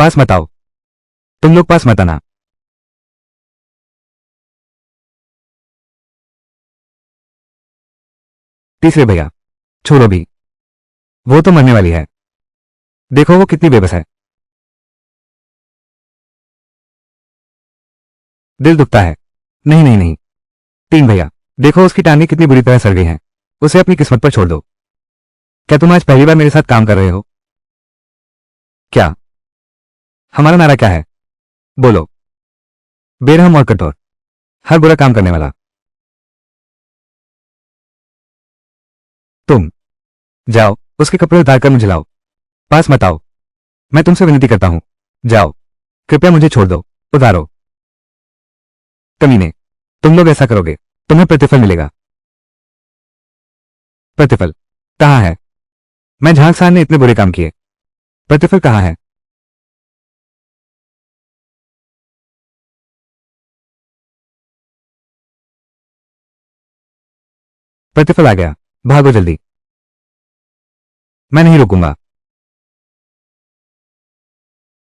पास मत आओ। तुम लोग पास मत आना। तीसरे भैया, छोड़ो भी। वो तो मरने वाली है। देखो वो कितनी बेबस है। दिल दुखता है। नहीं नहीं नहीं। तीन भैया, देखो उसकी टांगें कितनी बुरी तरह सड़ गई हैं। उसे अपनी किस्मत पर छोड़ दो। क्या तुम आज पहली बार मेरे साथ काम कर रहे हो? क्या? हमारा नारा क्या है? बोलो। बेरहम और कठोर, हर बुरा काम करने वाला। तुम जाओ, उसके कपड़े उतारकर मुझे लाओ। पास मत आओ। मैं तुमसे विनती करता हूं। जाओ, कृपया मुझे छोड़ दो। उतारो। कमीने, तुम लोग ऐसा करोगे, तुम्हें प्रतिफल मिलेगा। प्रतिफल कहाँ है? मैं झांक साहब ने इतने बुरे काम किए। प्रतिफल कहाँ है? प्रतिफल आ गया। भागो जल्दी। मैं नहीं रुकूंगा।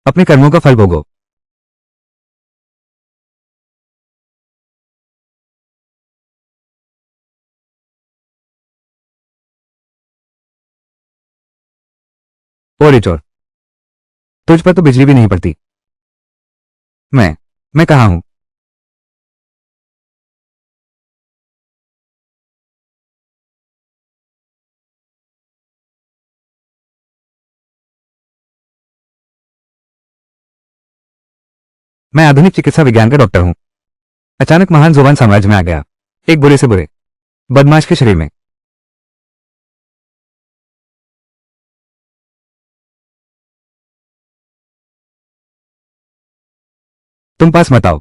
अपने कर्मों का फल भोगो। ओरे चोर, तुझ पर तो बिजली भी नहीं पड़ती। मैं कहाँ हूं? मैं आधुनिक चिकित्सा विज्ञान का डॉक्टर हूं। अचानक महान जुबान साम्राज्य में आ गया, एक बुरे से बुरे बदमाश के शरीर में। तुम पास मत आओ।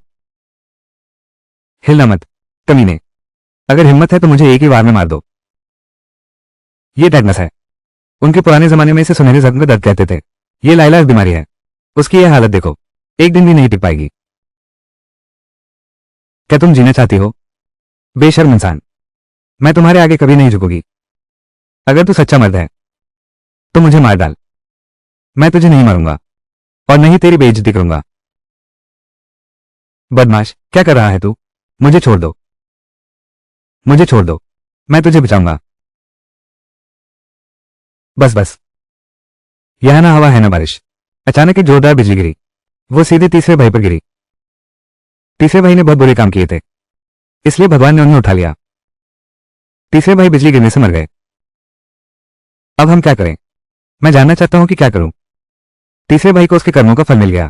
हिलना मत, कमीने। अगर हिम्मत है तो मुझे एक ही वार में मार दो। ये टेटनस है। उनके पुराने जमाने में इसे सुनहरे जख्म का दर्द कहते थे। ये लाइलाज बीमारी है। उसकी यह हालत देखो, एक दिन भी नहीं टिक पाएगी। क्या तुम जीना चाहती हो? बेशर्म इंसान, मैं तुम्हारे आगे कभी नहीं झुकूंगी। अगर तू सच्चा मर्द है तो मुझे मार डाल। मैं तुझे नहीं मारूंगा और नहीं तेरी बेइज्जती करूंगा। बदमाश, क्या कर रहा है तू? मुझे छोड़ दो। मुझे छोड़ दो। मैं तुझे बचाऊंगा। बस बस। यह ना हवा है ना बारिश। अचानक एक जोरदार बिजली गिरी। वो सीधे तीसरे भाई पर गिरी। तीसरे भाई ने बहुत बुरे काम किए थे, इसलिए भगवान ने उन्हें उठा लिया। तीसरे भाई बिजली गिरने से मर गए। अब हम क्या करें? मैं जानना चाहता हूं कि क्या करूं। तीसरे भाई को उसके कर्मों का फल मिल गया।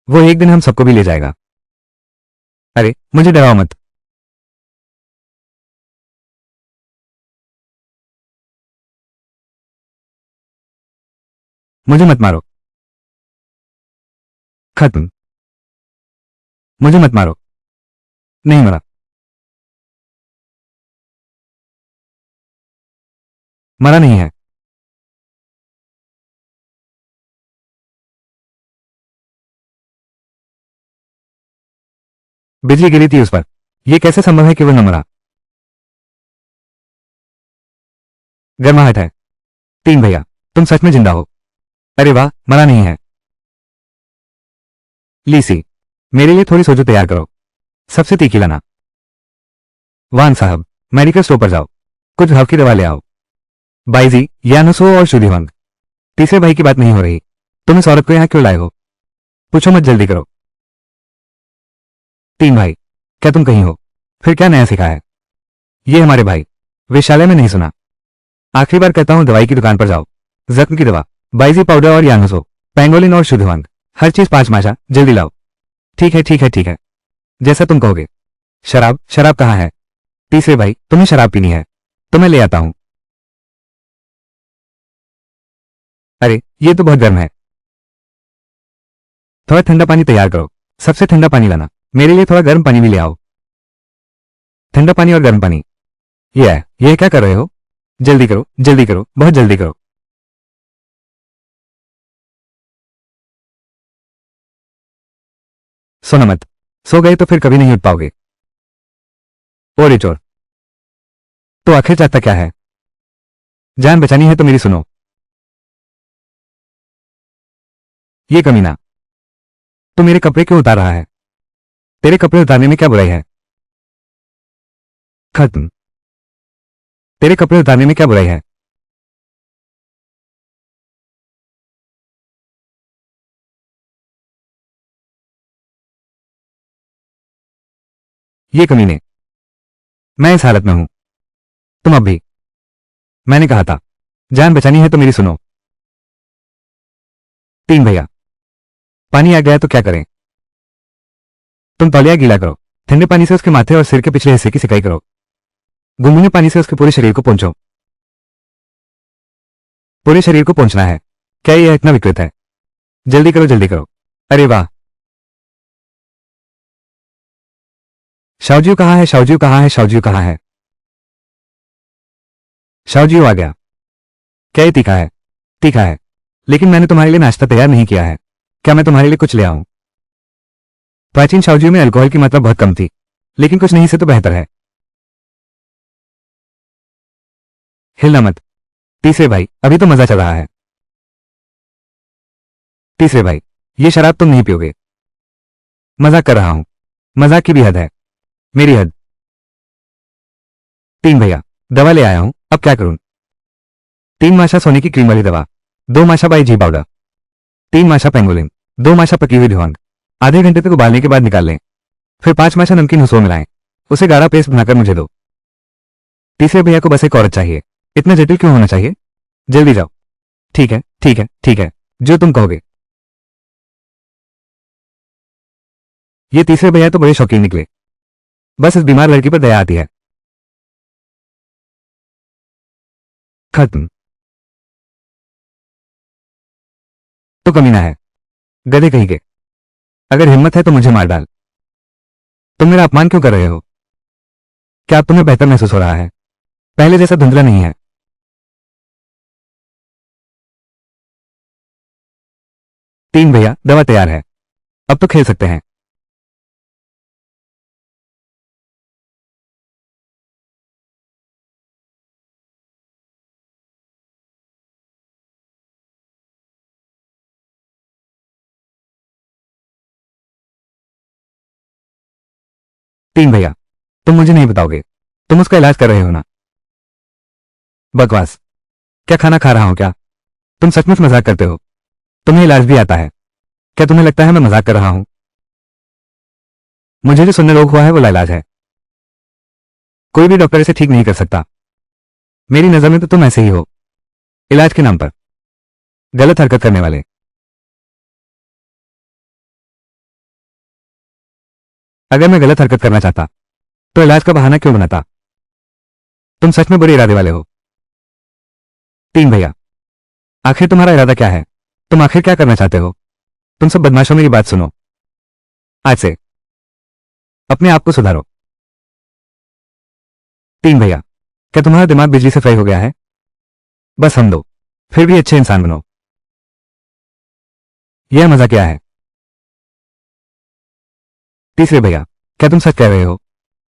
वो एक दिन हम सबको भी ले जाएगा। अरे मुझे डराओ मत। मुझे मत मारो। खत्म। मुझे मत मारो। नहीं मरा। मरा नहीं है। बिजली गिरी थी उस पर। यह कैसे संभव है कि वो न मरा? गर्माहट है। तीन भैया, तुम सच में जिंदा हो। अरे वाह, मरा नहीं है। लीसी, मेरे लिए थोड़ी सोजो तैयार करो। सबसे तीखी लाना। वान साहब, मेडिकल स्टोर पर जाओ, कुछ घाव की दवा ले आओ। बाईजी, यानुसो और शुद्धिवंग। तीसरे भाई की बात नहीं हो रही। तुम इस औरत को यहां क्यों लाए हो? पूछो मत, जल्दी करो। तीन भाई, क्या तुम कहीं हो? फिर क्या नया सिखा है? ये हमारे भाई। वेश्यालय में नहीं सुना। आखिरी बार कहता हूं, दवाई की दुकान पर जाओ। जख्म की दवा, बाईजी पाउडर और यानुसो, पैंगोलिन और शुद्धिवंग, हर चीज 5 माशा, जल्दी लाओ। ठीक है ठीक है ठीक है, जैसा तुम कहोगे। शराब, शराब कहाँ है? तीसरे भाई, तुम्हें शराब पीनी है तो मैं ले आता हूं। अरे ये तो बहुत गर्म है। थोड़ा ठंडा पानी तैयार करो। सबसे ठंडा पानी लाना। मेरे लिए थोड़ा गर्म पानी भी ले आओ। ठंडा पानी और गर्म पानी। यह क्या कर रहे हो? जल्दी करो, बहुत जल्दी करो। सोना मत। सो गए तो फिर कभी नहीं उठ पाओगे। ओरे चोर, तो आखिर चाहता क्या है? जान बचानी है तो मेरी सुनो। ये कमीना तो मेरे कपड़े क्यों उतार रहा है? तेरे कपड़े उतारने में क्या बुराई है? खत्म। तेरे कपड़े उतारने में क्या बुराई है? ये कमीने, मैं इस हालत में हूं। तुम अब भी। मैंने कहा था, जान बचानी है तो मेरी सुनो। तीन भैया, पानी आ गया तो क्या करें? तुम तौलिया गीला करो, ठंडे पानी से उसके माथे और सिर के पिछले हिस्से की सिकाई करो, गुनगुने पानी से उसके पूरे शरीर को पोंछो। पूरे शरीर को पोंछना है। क्या यह इतना विकृत है? जल्दी करो, जल्दी करो। अरे वाह। शाओजियो कहाँ है? शाओजियो कहाँ है? शाओजियो कहाँ है? शाओजियो आ गया। क्या ये तीखा है? तीखा है, लेकिन मैंने तुम्हारे लिए नाश्ता तैयार नहीं किया है। क्या मैं तुम्हारे लिए कुछ ले आऊं? प्राचीन शाओजियो में अल्कोहल की मात्रा बहुत कम थी, लेकिन कुछ नहीं से तो बेहतर है। हिलना मत। तीसरे भाई, अभी तो मजा चल रहा है। तीसरे भाई, ये शराब तुम नहीं पियोगे। मजाक कर रहा हूं। मजाक की भी हद है। मेरी हद। तीन भैया, दवा ले आया हूं, अब क्या करूं? 3 माशा सोने की क्रीम वाली दवा, 2 माशा बाई जी पाउडर, 3 माशा पेंगोलिन, 2 माशा पकी हुई ढोंग। आधे घंटे तक उबालने के बाद निकाल लें। फिर 5 माशा नमकीन हुसो मिलाएं। उसे गाढ़ा पेस्ट बनाकर मुझे दो। तीसरे भैया को बस एक औरत चाहिए। इतना जटिल क्यों होना चाहिए? जल्दी जाओ। ठीक है, ठीक है, ठीक है, जो तुम कहोगे। ये तीसरे भैया तो बड़े शौकीन निकले। बस इस बीमार लड़की पर दया आती है। खत्म। तो कमीना है, गधे कहीं के। अगर हिम्मत है तो मुझे मार डाल। तुम मेरा अपमान क्यों कर रहे हो? क्या अब तुम्हें बेहतर महसूस हो रहा है? पहले जैसा धुंधला नहीं है। तीन भैया, दवा तैयार है, अब तो खेल सकते हैं। तीन भैया, तुम मुझे नहीं बताओगे? तुम उसका इलाज कर रहे हो ना? बकवास। क्या खाना खा रहा हूं क्या? तुम सचमुच मजाक करते हो? तुम्हें इलाज भी आता है? क्या तुम्हें लगता है मैं मजाक कर रहा हूं? मुझे जो सुनने रोग हुआ है वो लाइलाज है। कोई भी डॉक्टर इसे ठीक नहीं कर सकता। मेरी नजर में तो तुम ऐसे ही हो, इलाज के नाम पर गलत हरकत करने वाले। अगर मैं गलत हरकत करना चाहता तो इलाज का बहाना क्यों बनाता? तुम सच में बुरे इरादे वाले हो। तीन भैया, आखिर तुम्हारा इरादा क्या है? तुम आखिर क्या करना चाहते हो? तुम सब बदमाशों, मेरी बात सुनो। आज से अपने आप को सुधारो। तीन भैया, क्या तुम्हारा दिमाग बिजली से फ्राई हो गया है? बस हम दो, फिर भी अच्छे इंसान बनो। यह मजा क्या है? तीसरे भैया, क्या तुम सच कह रहे हो?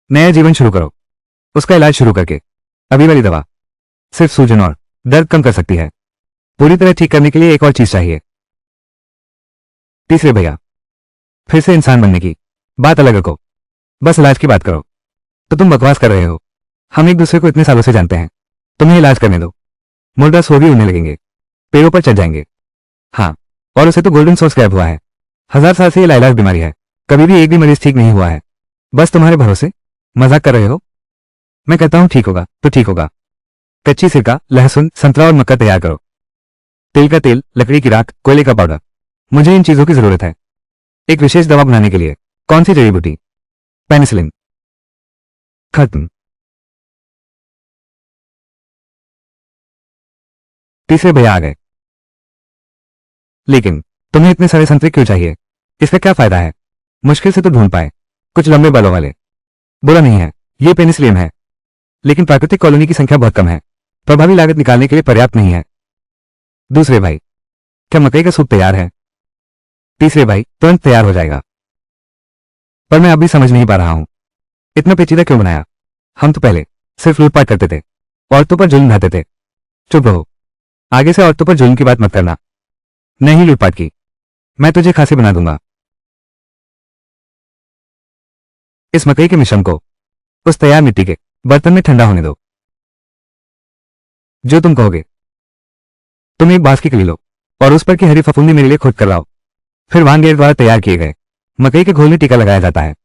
नया जीवन शुरू करो, उसका इलाज शुरू करके। अभी वाली दवा सिर्फ सूजन और दर्द कम कर सकती है, पूरी तरह ठीक करने के लिए एक और चीज चाहिए। तीसरे भैया, फिर से इंसान बनने की बात अलग रखो, बस इलाज की बात करो। तो तुम बकवास कर रहे हो। हम एक दूसरे को इतने सालों से जानते हैं। तुम्हें इलाज करने दो, मुर्दा सो भी उड़ने लगेंगे, पेड़ों पर चढ़ जाएंगे। हाँ, और उसे तो गोल्डन सोर्स गायब हुआ है। 1000 साल से ये लाइलाज बीमारी है, कभी भी एक भी मरीज ठीक नहीं हुआ है। बस तुम्हारे भरोसे मजाक कर रहे हो? मैं कहता हूं ठीक होगा तो ठीक होगा। कच्ची सिरका, लहसुन, संतरा और मक्का तैयार करो। तिल का तेल, लकड़ी की राख, कोयले का पाउडर। मुझे इन चीजों की जरूरत है एक विशेष दवा बनाने के लिए। कौन सी जड़ी बूटी? पेनिसिलिन। खत्म। तीसरे भैया आ गए। लेकिन तुम्हें इतने सारे संतरे क्यों चाहिए? इसका क्या फायदा है? मुश्किल से तो ढूंढ पाए कुछ लंबे बालों वाले। बुरा नहीं है, ये पेनिसिलिन है, लेकिन प्राकृतिक कॉलोनी की संख्या बहुत कम है, प्रभावी लागत निकालने के लिए पर्याप्त नहीं है। दूसरे भाई, क्या मकई का सूप तैयार है? तीसरे भाई, तुरंत तैयार हो जाएगा। पर मैं अभी समझ नहीं पा रहा हूं, इतना पेचीदा क्यों बनाया? हम तो पहले सिर्फ लूटपाट करते थे, औरतों पर जुल्म ढाते थे। चुप रहो, आगे से औरतों पर जुल्म की बात मत करना। नहीं लूटपाट की, मैं तुझे खांसी बना दूंगा। इस मकई के मिश्रण को उस तैयार मिट्टी के बर्तन में ठंडा होने दो। जो तुम कहोगे। तुम एक बांस की कली लो और उस पर की हरी फफूंदी मेरे लिए खुद करवाओ। फिर वानगेर द्वारा तैयार किए गए मकई के घोल में टीका लगाया जाता है।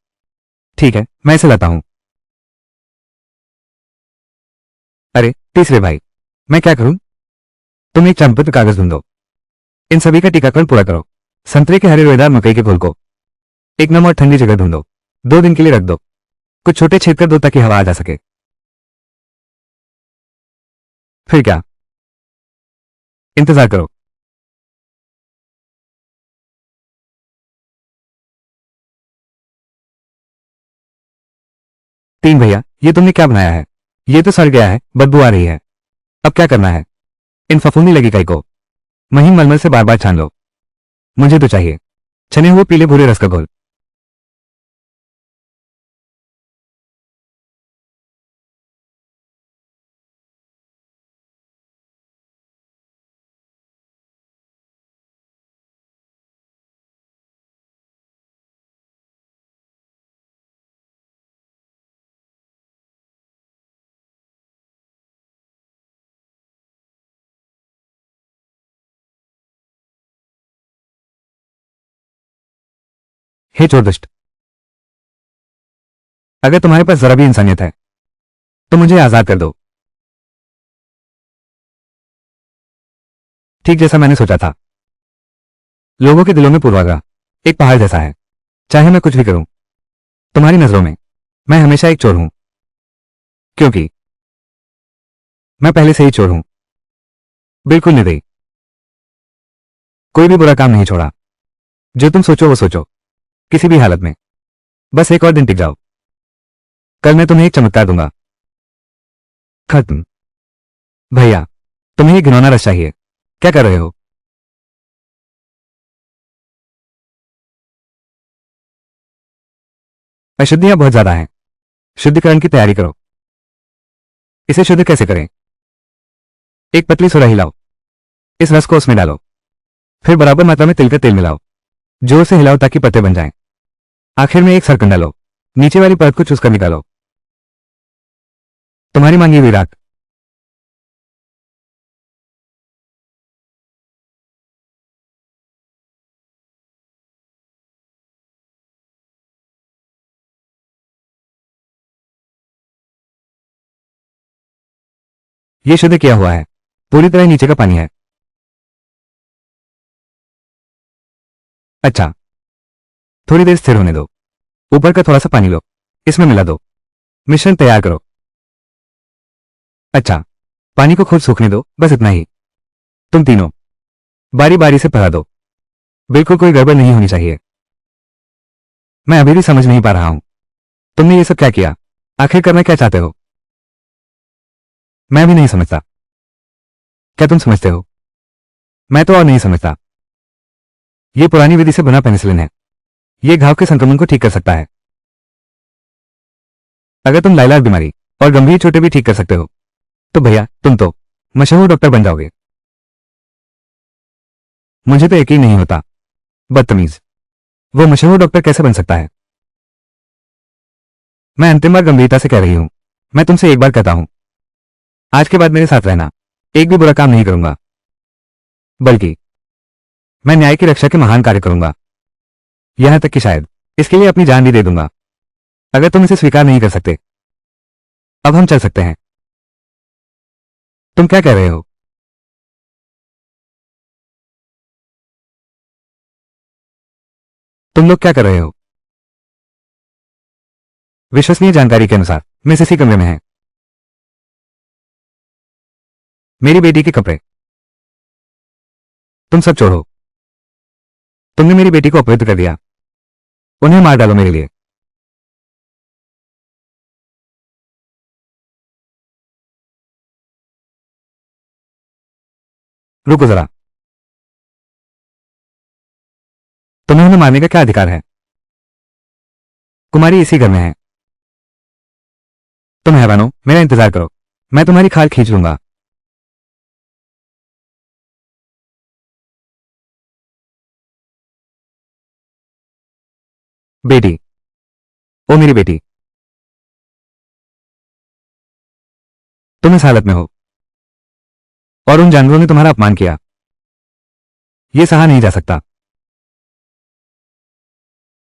ठीक है, मैं इसे लाता हूं। अरे तीसरे भाई, मैं क्या करूं? तुम एक चंपत कागज ढूंढो। इन सभी का टीकाकरण पूरा करो। संतरे के हरे रोएदार मकई के घोल को एक नम और ठंडी जगह ढूंढो। 2 दिन के लिए रख दो। कुछ छोटे छेद कर दो ताकि हवा आ जा सके। फिर क्या? इंतजार करो। 3 भैया, ये तुमने क्या बनाया है? ये तो सड़ गया है, बदबू आ रही है। अब क्या करना है? इन फफूंदी लगी कई को महीन मलमल से बार बार छान लो। मुझे तो चाहिए छने हुए पीले भूरे रस का घोल। हे चोरदुष्ट, अगर तुम्हारे पास जरा भी इंसानियत है तो मुझे आजाद कर दो। ठीक जैसा मैंने सोचा था। लोगों के दिलों में पूर्वाग्रह एक पहाड़ जैसा है। चाहे मैं कुछ भी करूं, तुम्हारी नजरों में मैं हमेशा एक चोर हूं, क्योंकि मैं पहले से ही चोर हूं। बिल्कुल निर्दयी। कोई भी बुरा काम नहीं छोड़ा। जो तुम सोचो वो सोचो, किसी भी हालत में। बस एक और दिन टिक जाओ। कल मैं तुम्हें एक चमत्कार दूंगा। खत्म। भैया, तुम्हें ये घिनौना रस चाहिए। क्या कर रहे हो? अशुद्धियां बहुत ज्यादा हैं। शुद्धिकरण की तैयारी करो। इसे शुद्ध कैसे करें? एक पतली सुराही लाओ। इस रस को उसमें डालो। फिर बराबर मात्रा में तिल का तेल मिलाओ। जोर से हिलाओ ताकि पत्ते बन जाएं। आखिर में एक सरकन डालो। नीचे वाली परत को चूसकर निकालो। तुम्हारी मांगी हुई राख। ये शुद्ध किया हुआ है। पूरी तरह नीचे का पानी है। अच्छा, थोड़ी देर स्थिर होने दो। ऊपर का थोड़ा सा पानी लो। इसमें मिला दो। मिश्रण तैयार करो। अच्छा, पानी को खुद सूखने दो, बस इतना ही। तुम तीनों बारी बारी से पढ़ा दो। बिल्कुल कोई गड़बड़ नहीं होनी चाहिए। मैं अभी भी समझ नहीं पा रहा हूं। तुमने ये सब क्या किया? आखिर करना क्या चाहते हो? मैं भी नहीं समझता। क्या तुम समझते हो? मैं तो और नहीं समझता। ये पुरानी विधि से बना पेनिसिलिन है। ये घाव के संक्रमण को ठीक कर सकता है। अगर तुम लाइलाज बीमारी और गंभीर चोटें भी ठीक कर सकते हो तो भैया तुम तो मशहूर डॉक्टर बन जाओगे। मुझे तो यकीन नहीं होता। बदतमीज। वो मशहूर डॉक्टर कैसे बन सकता है? मैं अंतिम बार गंभीरता से कह रही हूं। मैं तुमसे एक बार कहता हूं, आज के बाद मेरे साथ रहना। एक भी बुरा काम नहीं करूंगा, बल्कि मैं न्याय की रक्षा के महान कार्य करूंगा। यहां तक कि शायद इसके लिए अपनी जान भी दे दूंगा। अगर तुम इसे स्वीकार नहीं कर सकते, अब हम चल सकते हैं। तुम क्या कह रहे हो? तुम लोग क्या कर रहे हो? विश्वसनीय जानकारी के अनुसार मिस इसी कमरे में है। मेरी बेटी के कपड़े। तुम सब छोड़ो। तुमने मेरी बेटी को अपवित्र कर दिया। उन्हें मार डालो मेरे लिए। रुको जरा। तुम्हें उन्हें मारने का क्या अधिकार है? कुमारी इसी घर में है। तुम हैवानो, मेरा इंतजार करो। मैं तुम्हारी खाल खींच लूंगा। बेटी, ओ मेरी बेटी, तुम इस हालत में हो और उन जानवरों ने तुम्हारा अपमान किया। यह सहा नहीं जा सकता।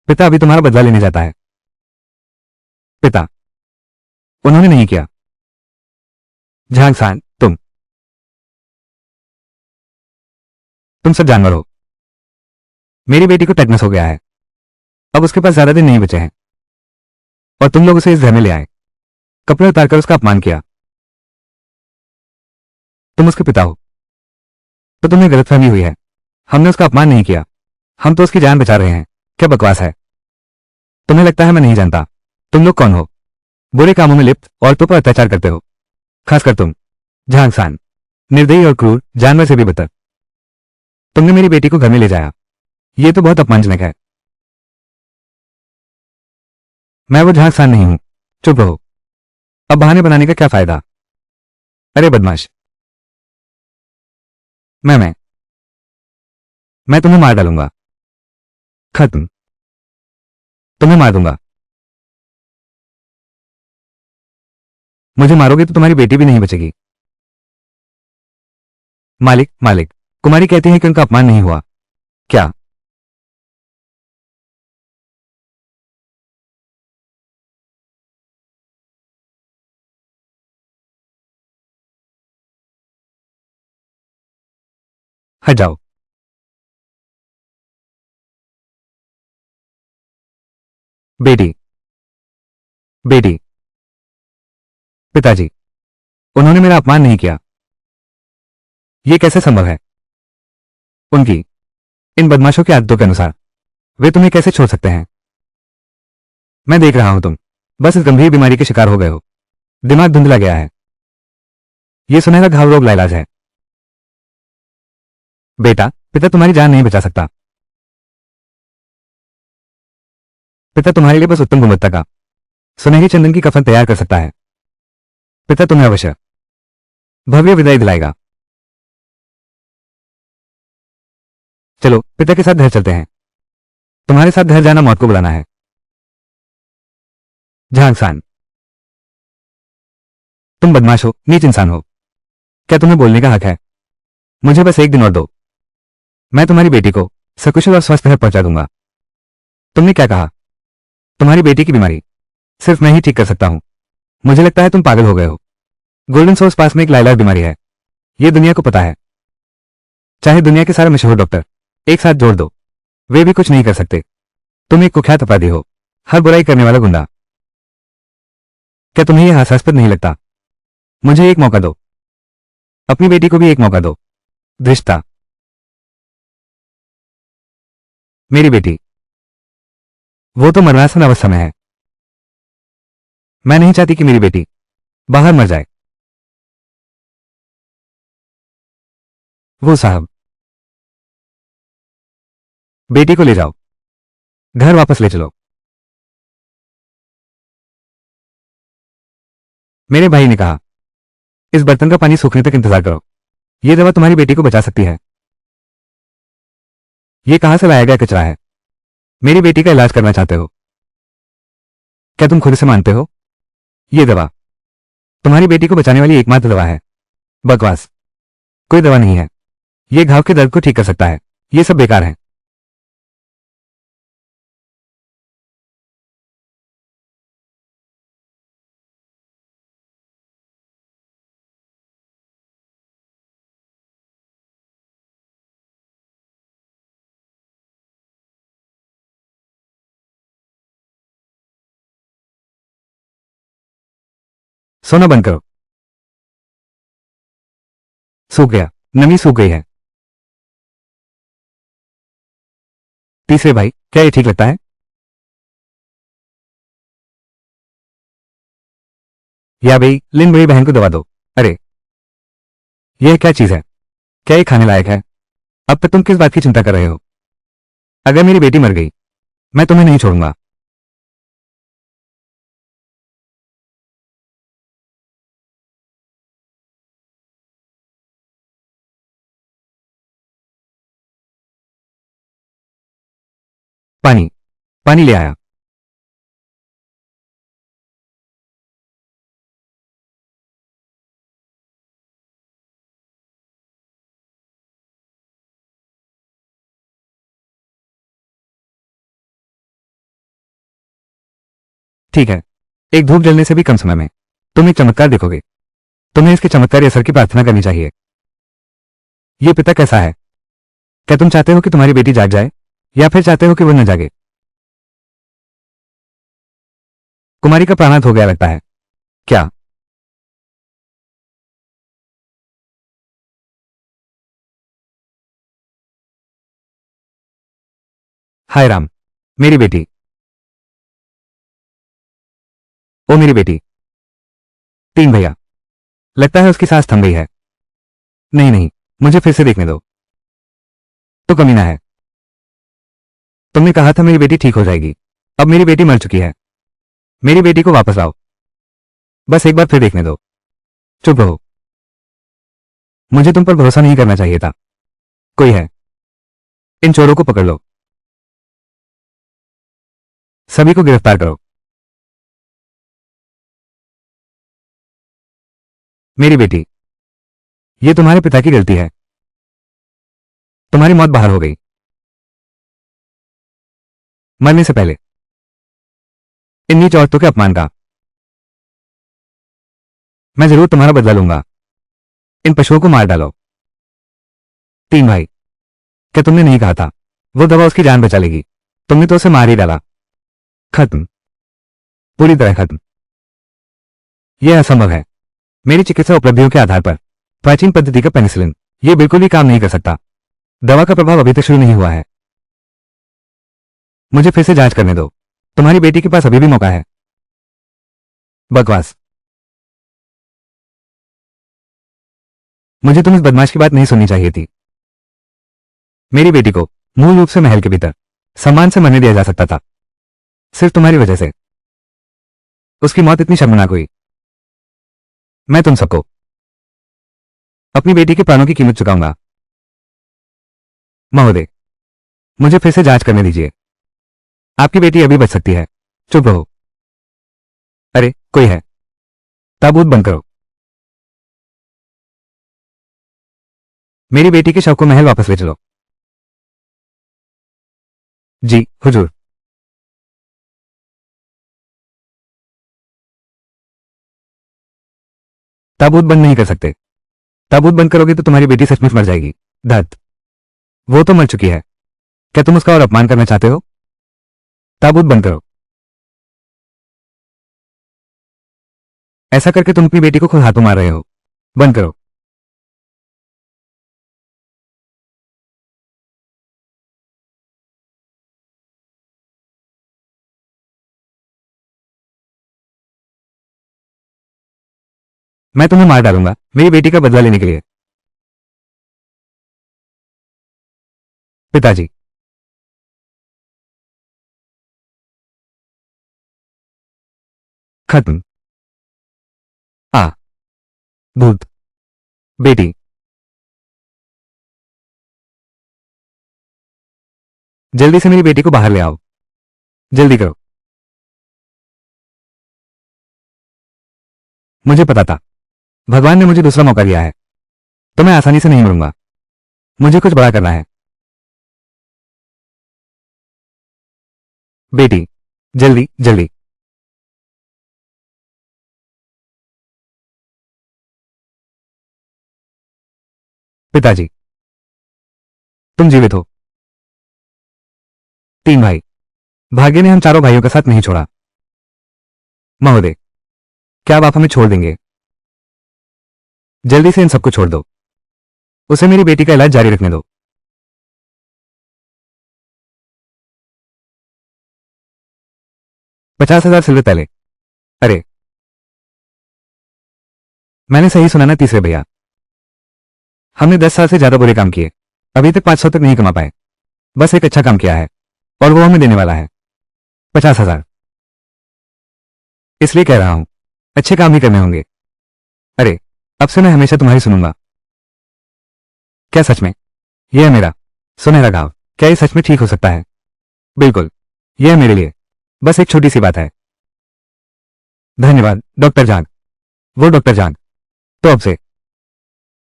पिता अभी तुम्हारा बदला लेने जाता है। पिता, उन्होंने नहीं किया। झांगसान, तुम सब जानवर हो। मेरी बेटी को टेटनस हो गया है। अब उसके पास ज्यादा दिन नहीं बचे हैं और तुम लोग उसे इस घर में ले आए, कपड़े उतारकर उसका अपमान किया। तुम उसके पिता हो तो तुम्हें गलतफहमी हुई है। हमने उसका अपमान नहीं किया, हम तो उसकी जान बचा रहे हैं। क्या बकवास है। तुम्हें लगता है मैं नहीं जानता तुम लोग कौन हो। बुरे कामों में लिप्त औरतों पर अत्याचार करते हो, खासकर तुम झांगसान, निर्दयी और क्रूर, जानवर से भी बदतर। तुमने मेरी बेटी को घर में ले जाया। यह तो बहुत अपमानजनक है। मैं वो झांगसान नहीं हूं। चुप रहो। अब बहाने बनाने का क्या फायदा। अरे बदमाश, मैं तुम्हें मार डालूंगा। खत्म। तुम्हें मार दूंगा। मुझे मारोगे तो तुम्हारी बेटी भी नहीं बचेगी। मालिक, मालिक, कुमारी कहती है कि उनका अपमान नहीं हुआ। क्या। हट जाओ। बेटी, बेटी, पिताजी, उन्होंने मेरा अपमान नहीं किया। यह कैसे संभव है। उनकी इन बदमाशों की आदतों के अनुसार वे तुम्हें कैसे छोड़ सकते हैं। मैं देख रहा हूं तुम बस इस गंभीर बीमारी के शिकार हो गए हो। दिमाग धुंधला गया है। यह सुनहरा घाव रोग लाइलाज है। बेटा, पिता तुम्हारी जान नहीं बचा सकता। पिता तुम्हारे लिए बस उत्तम गुणवत्ता का सुनहरी चंदन की कफन तैयार कर सकता है। पिता तुम्हें अवश्य भव्य विदाई दिलाएगा। चलो पिता के साथ घर चलते हैं। तुम्हारे साथ घर जाना मौत को बुलाना है। झांगसान, तुम बदमाश हो, नीच इंसान हो। क्या तुम्हें बोलने का हक है। मुझे बस एक दिन और दो। मैं तुम्हारी बेटी को सकुशल और स्वस्थ घर पहुंचा दूंगा। तुमने क्या कहा। तुम्हारी बेटी की बीमारी सिर्फ मैं ही ठीक कर सकता हूं। मुझे लगता है तुम पागल हो गए हो। गोल्डन सोर्स पास में एक लाइलाज बीमारी है। यह दुनिया को पता है। चाहे दुनिया के सारे मशहूर डॉक्टर एक साथ जोड़ दो, वे भी कुछ नहीं कर सकते। तुम एक कुख्यात अपराधी हो, हर बुराई करने वाला गुंडा। क्या तुम्हें यह हास्यास्पद नहीं लगता। मुझे एक मौका दो। अपनी बेटी को भी एक मौका दो। धृष्टा, मेरी बेटी, वो तो मरणासन अवस्था में है। मैं नहीं चाहती कि मेरी बेटी बाहर मर जाए। वो साहब, बेटी को ले जाओ, घर वापस ले चलो। मेरे भाई ने कहा इस बर्तन का पानी सूखने तक इंतजार करो। यह दवा तुम्हारी बेटी को बचा सकती है। यह कहां से लाया गया कचरा है। मेरी बेटी का इलाज करना चाहते हो। क्या तुम खुद से मानते हो यह दवा तुम्हारी बेटी को बचाने वाली एकमात्र दवा है। बकवास। कोई दवा नहीं है। यह घाव के दर्द को ठीक कर सकता है। यह सब बेकार है। सोना बंद करो। सूख गया। नमी सूख गई है। तीसरे भाई, क्या यह ठीक लगता है। या भाई लिन बड़ी बहन को दवा दो। अरे, यह क्या चीज है। क्या ये खाने लायक है। अब तक तुम किस बात की चिंता कर रहे हो। अगर मेरी बेटी मर गई, मैं तुम्हें नहीं छोड़ूंगा। पानी, पानी ले आया। ठीक है, एक धूप जलने से भी कम समय में तुम एक चमत्कार देखोगे। तुम्हें इसके चमत्कारी असर की प्रार्थना करनी चाहिए। ये पिता कैसा है? क्या तुम चाहते हो कि तुम्हारी बेटी जाग जाए या फिर चाहते हो कि वो न जागे? कुमारी का प्राणांत हो गया लगता है। क्या? हाय राम, मेरी बेटी। ओ मेरी बेटी। तीन भैया, लगता है उसकी सांस थम गई है। नहीं नहीं, मुझे फिर से देखने दो। तो कमीना है। तुमने कहा था मेरी बेटी ठीक हो जाएगी। अब मेरी बेटी मर चुकी है। मेरी बेटी को वापस लाओ। बस एक बार फिर देखने दो। चुप रहो। मुझे तुम पर भरोसा नहीं करना चाहिए था। कोई है? इन चोरों को पकड़ लो। सभी को गिरफ्तार करो। मेरी बेटी, ये तुम्हारे पिता की गलती है। तुम्हारी मौत बाहर हो गई, मरने से पहले। इन नीच औरतों के अपमान का मैं जरूर तुम्हारा बदला लूंगा। इन पशुओं को मार डालो। तीन भाई, क्या तुमने नहीं कहा था वो दवा उसकी जान बचा लेगी? तुमने तो उसे मार ही डाला। खत्म, पूरी तरह खत्म। यह असंभव है। मेरी चिकित्सा उपलब्धियों के आधार पर प्राचीन पद्धति का पेनिसिलिन यह बिल्कुल भी काम नहीं कर सकता। दवा का प्रभाव अभी तक शुरू नहीं हुआ है। मुझे फिर से जांच करने दो। तुम्हारी बेटी के पास अभी भी मौका है। बकवास। मुझे तुम इस बदमाश की बात नहीं सुननी चाहिए थी। मेरी बेटी को मूल रूप से महल के भीतर सम्मान से मरने दिया जा सकता था। सिर्फ तुम्हारी वजह से उसकी मौत इतनी शर्मनाक हुई। मैं तुम सबको अपनी बेटी के प्राणों की कीमत चुकाऊंगा। महोदय, मुझे फिर से जांच करने दीजिए। आपकी बेटी अभी बच सकती है। चुप रहो। अरे कोई है? ताबूत बंद करो। मेरी बेटी के शव को महल वापस ले चलो। जी हुजूर। ताबूत बंद नहीं कर सकते। ताबूत बंद करोगे तो तुम्हारी बेटी सचमुच मर जाएगी। धत, वो तो मर चुकी है। क्या तुम उसका और अपमान करना चाहते हो? ताबूत बंद करो। ऐसा करके तुम अपनी बेटी को खुद हाथों मार रहे हो। बंद करो। मैं तुम्हें मार डालूंगा मेरी बेटी का बदला लेने के लिए। पिताजी। खत्म। आ भूत। बेटी। जल्दी से मेरी बेटी को बाहर ले आओ। जल्दी करो। मुझे पता था, भगवान ने मुझे दूसरा मौका दिया है, तो मैं आसानी से नहीं मरूंगा। मुझे कुछ बड़ा करना है। बेटी, जल्दी जल्दी। पिताजी, तुम जीवित हो। तीन भाई, भाग्य ने हम चारों भाइयों का साथ नहीं छोड़ा। महोदय, क्या अब आप हमें छोड़ देंगे? जल्दी से इन सबको छोड़ दो। उसे मेरी बेटी का इलाज जारी रखने दो। 50,000 सिल्वर पहले। अरे, मैंने सही सुना ना तीसरे भैया? हमने 10 साल से ज्यादा बुरे काम किए, अभी तक 500 तक नहीं कमा पाए। बस एक अच्छा काम किया है और वो हमें देने वाला है 50,000। इसलिए कह रहा हूं, अच्छे काम ही करने होंगे। अरे, अब से मैं हमेशा तुम्हारी सुनूंगा। क्या सच में? यह है मेरा सुनहरा घाव। क्या ये सच में ठीक हो सकता है? बिल्कुल, यह है मेरे लिए बस एक छोटी सी बात है। धन्यवाद डॉक्टर जाग। वो डॉक्टर जाग। तो अब से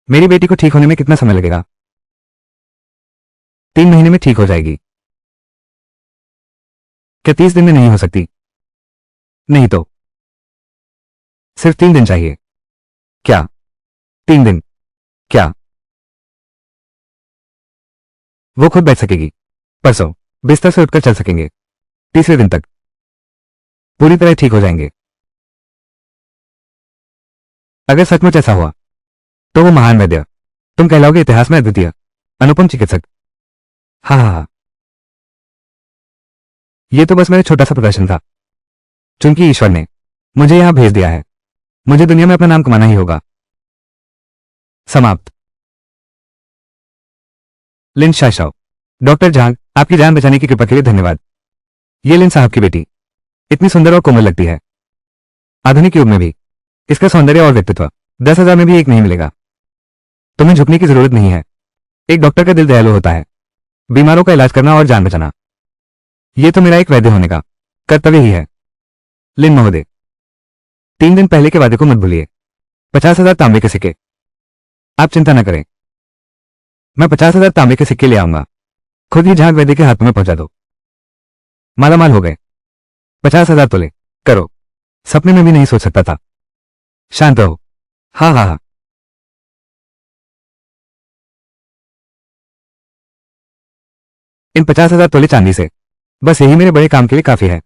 मेरी बेटी को ठीक होने में कितना समय लगेगा? 3 महीने में ठीक हो जाएगी। क्या 30 दिन में नहीं हो सकती? नहीं तो सिर्फ 3 दिन चाहिए। क्या 3 दिन? क्या वो खुद बैठ सकेगी? परसों बिस्तर से उठकर चल सकेंगे। तीसरे दिन तक पूरी तरह ठीक हो जाएंगे। अगर सचमुच ऐसा हुआ तो वो महान वैद्य, तुम कहलाओगे इतिहास में अद्वितीय, अनुपम चिकित्सक। हाँ हाँ हाँ, ये तो बस मेरा छोटा सा प्रदर्शन था, चूंकि ईश्वर ने मुझे यहां भेज दिया है। मुझे दुनिया में अपना नाम कमाना ही होगा। समाप्त। लिन शाओ। डॉक्टर झांग, आपकी जान बचाने की कृपा के लिए धन्यवाद। ये लिन साहब की बेटी इतनी सुंदर और कोमल लगती है। आधुनिक युग में भी इसका सौंदर्य और व्यक्तित्व 10,000 में भी एक नहीं मिलेगा। तुम्हें झुकने की जरूरत नहीं है। एक डॉक्टर का दिल दयालु होता है, बीमारों का इलाज करना और जान बचाना, यह तो मेरा एक वैद्य होने का कर्तव्य ही है। लिन महोदय, 3 दिन पहले के वादे को मत भूलिए। 50,000 तांबे के सिक्के। आप चिंता न करें, मैं 50,000 तांबे के सिक्के ले आऊंगा। खुद ही झांग वैद्य के हाथों में पहुंचा दो। मालामाल हो गए। 50,000 तोले। करो। सपने में भी नहीं सोच सकता था। शांत रहो। हाँ हाँ हाँ, इन 50,000 तोले चांदी से बस यही मेरे बड़े काम के लिए काफी है।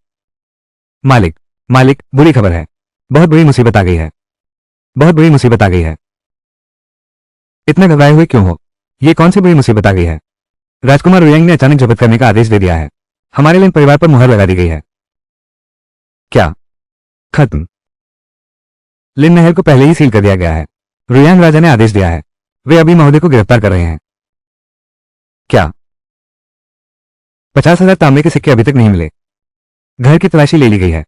मालिक, मालिक, बुरी खबर है। बहुत बड़ी मुसीबत आ गई है। बहुत बड़ी मुसीबत आ गई है। इतने घबराए हुए क्यों हो? ये कौन सी बड़ी मुसीबत आ गई है? राजकुमार रुयांग ने अचानक जब्त करने का आदेश दे दिया है। हमारे लिन परिवार पर मुहर लगा दी गई है। क्या? खत्म। लिन महल को पहले ही सील कर दिया गया है। रुयांग राजा ने आदेश दिया है। वे अभी महोदय को गिरफ्तार कर रहे हैं। क्या? 50,000 तांबे के सिक्के अभी तक नहीं मिले। घर की तलाशी ले ली गई है।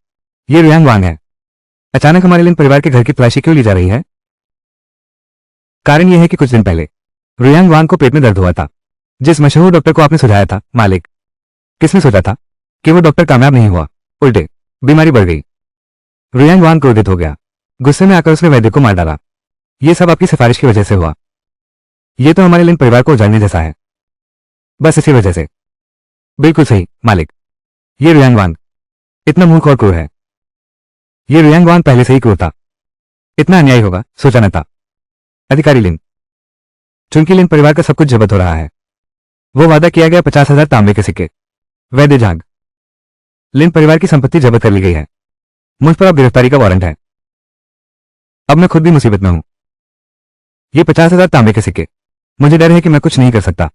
ये रुयांग वांग है। अचानक हमारे लिन परिवार के घर की तलाशी क्यों ली जा रही है? कारण यह है कि कुछ दिन पहले रुयांग वांग को पेट में दर्द हुआ था। जिस मशहूर डॉक्टर को आपने सुझाया था, मालिक, किसने सोचा था कि वो डॉक्टर कामयाब नहीं हुआ? उल्टे बीमारी बढ़ गई। रुयांग वांग क्रोधित हो गया। गुस्से में आकर उसने वैद्य को मार डाला। ये सब आपकी सिफारिश की वजह से हुआ। ये तो हमारे लिन परिवार को उजाड़ने जैसा है। बस इसी वजह से। बिल्कुल सही, मालिक। ये रुयांग वांग इतना मूर्ख और क्रूर है। ये रुयांग वांग पहले से ही क्रूर था। इतना अन्याय होगा सोचा न था। अधिकारी लिन, चूंकि लिन परिवार का सब कुछ जब्त हो रहा है, वो वादा किया गया 50,000 तांबे के सिक्के। वैद्य झांग, लिन परिवार की संपत्ति जब्त कर ली गई है। मुझ पर अब गिरफ्तारी का वारंट है। अब मैं खुद भी मुसीबत में हूं। ये 50,000 तांबे के सिक्के, मुझे डर है कि मैं कुछ नहीं कर सकता।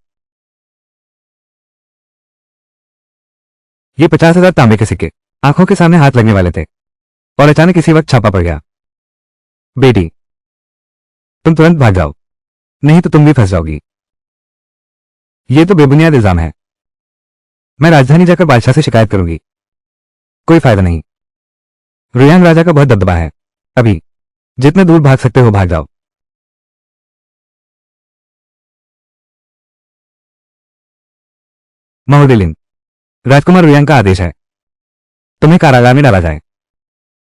ये 50,000 तांबे के सिक्के आंखों के सामने हाथ लगने वाले थे और अचानक इसी वक्त छापा पड़ गया। बेटी, तुम तुरंत भाग जाओ, नहीं तो तुम भी फंस जाओगी। ये तो बेबुनियाद इल्जाम है। मैं राजधानी जाकर बादशाह से शिकायत करूंगी। कोई फायदा नहीं। रुयांग राजा का बहुत दबदबा है। अभी जितने दूर भाग सकते हो भाग जाओ। महोदय लिन, राजकुमार रुयांग का आदेश है, तुम्हें कारागार में डाला जाए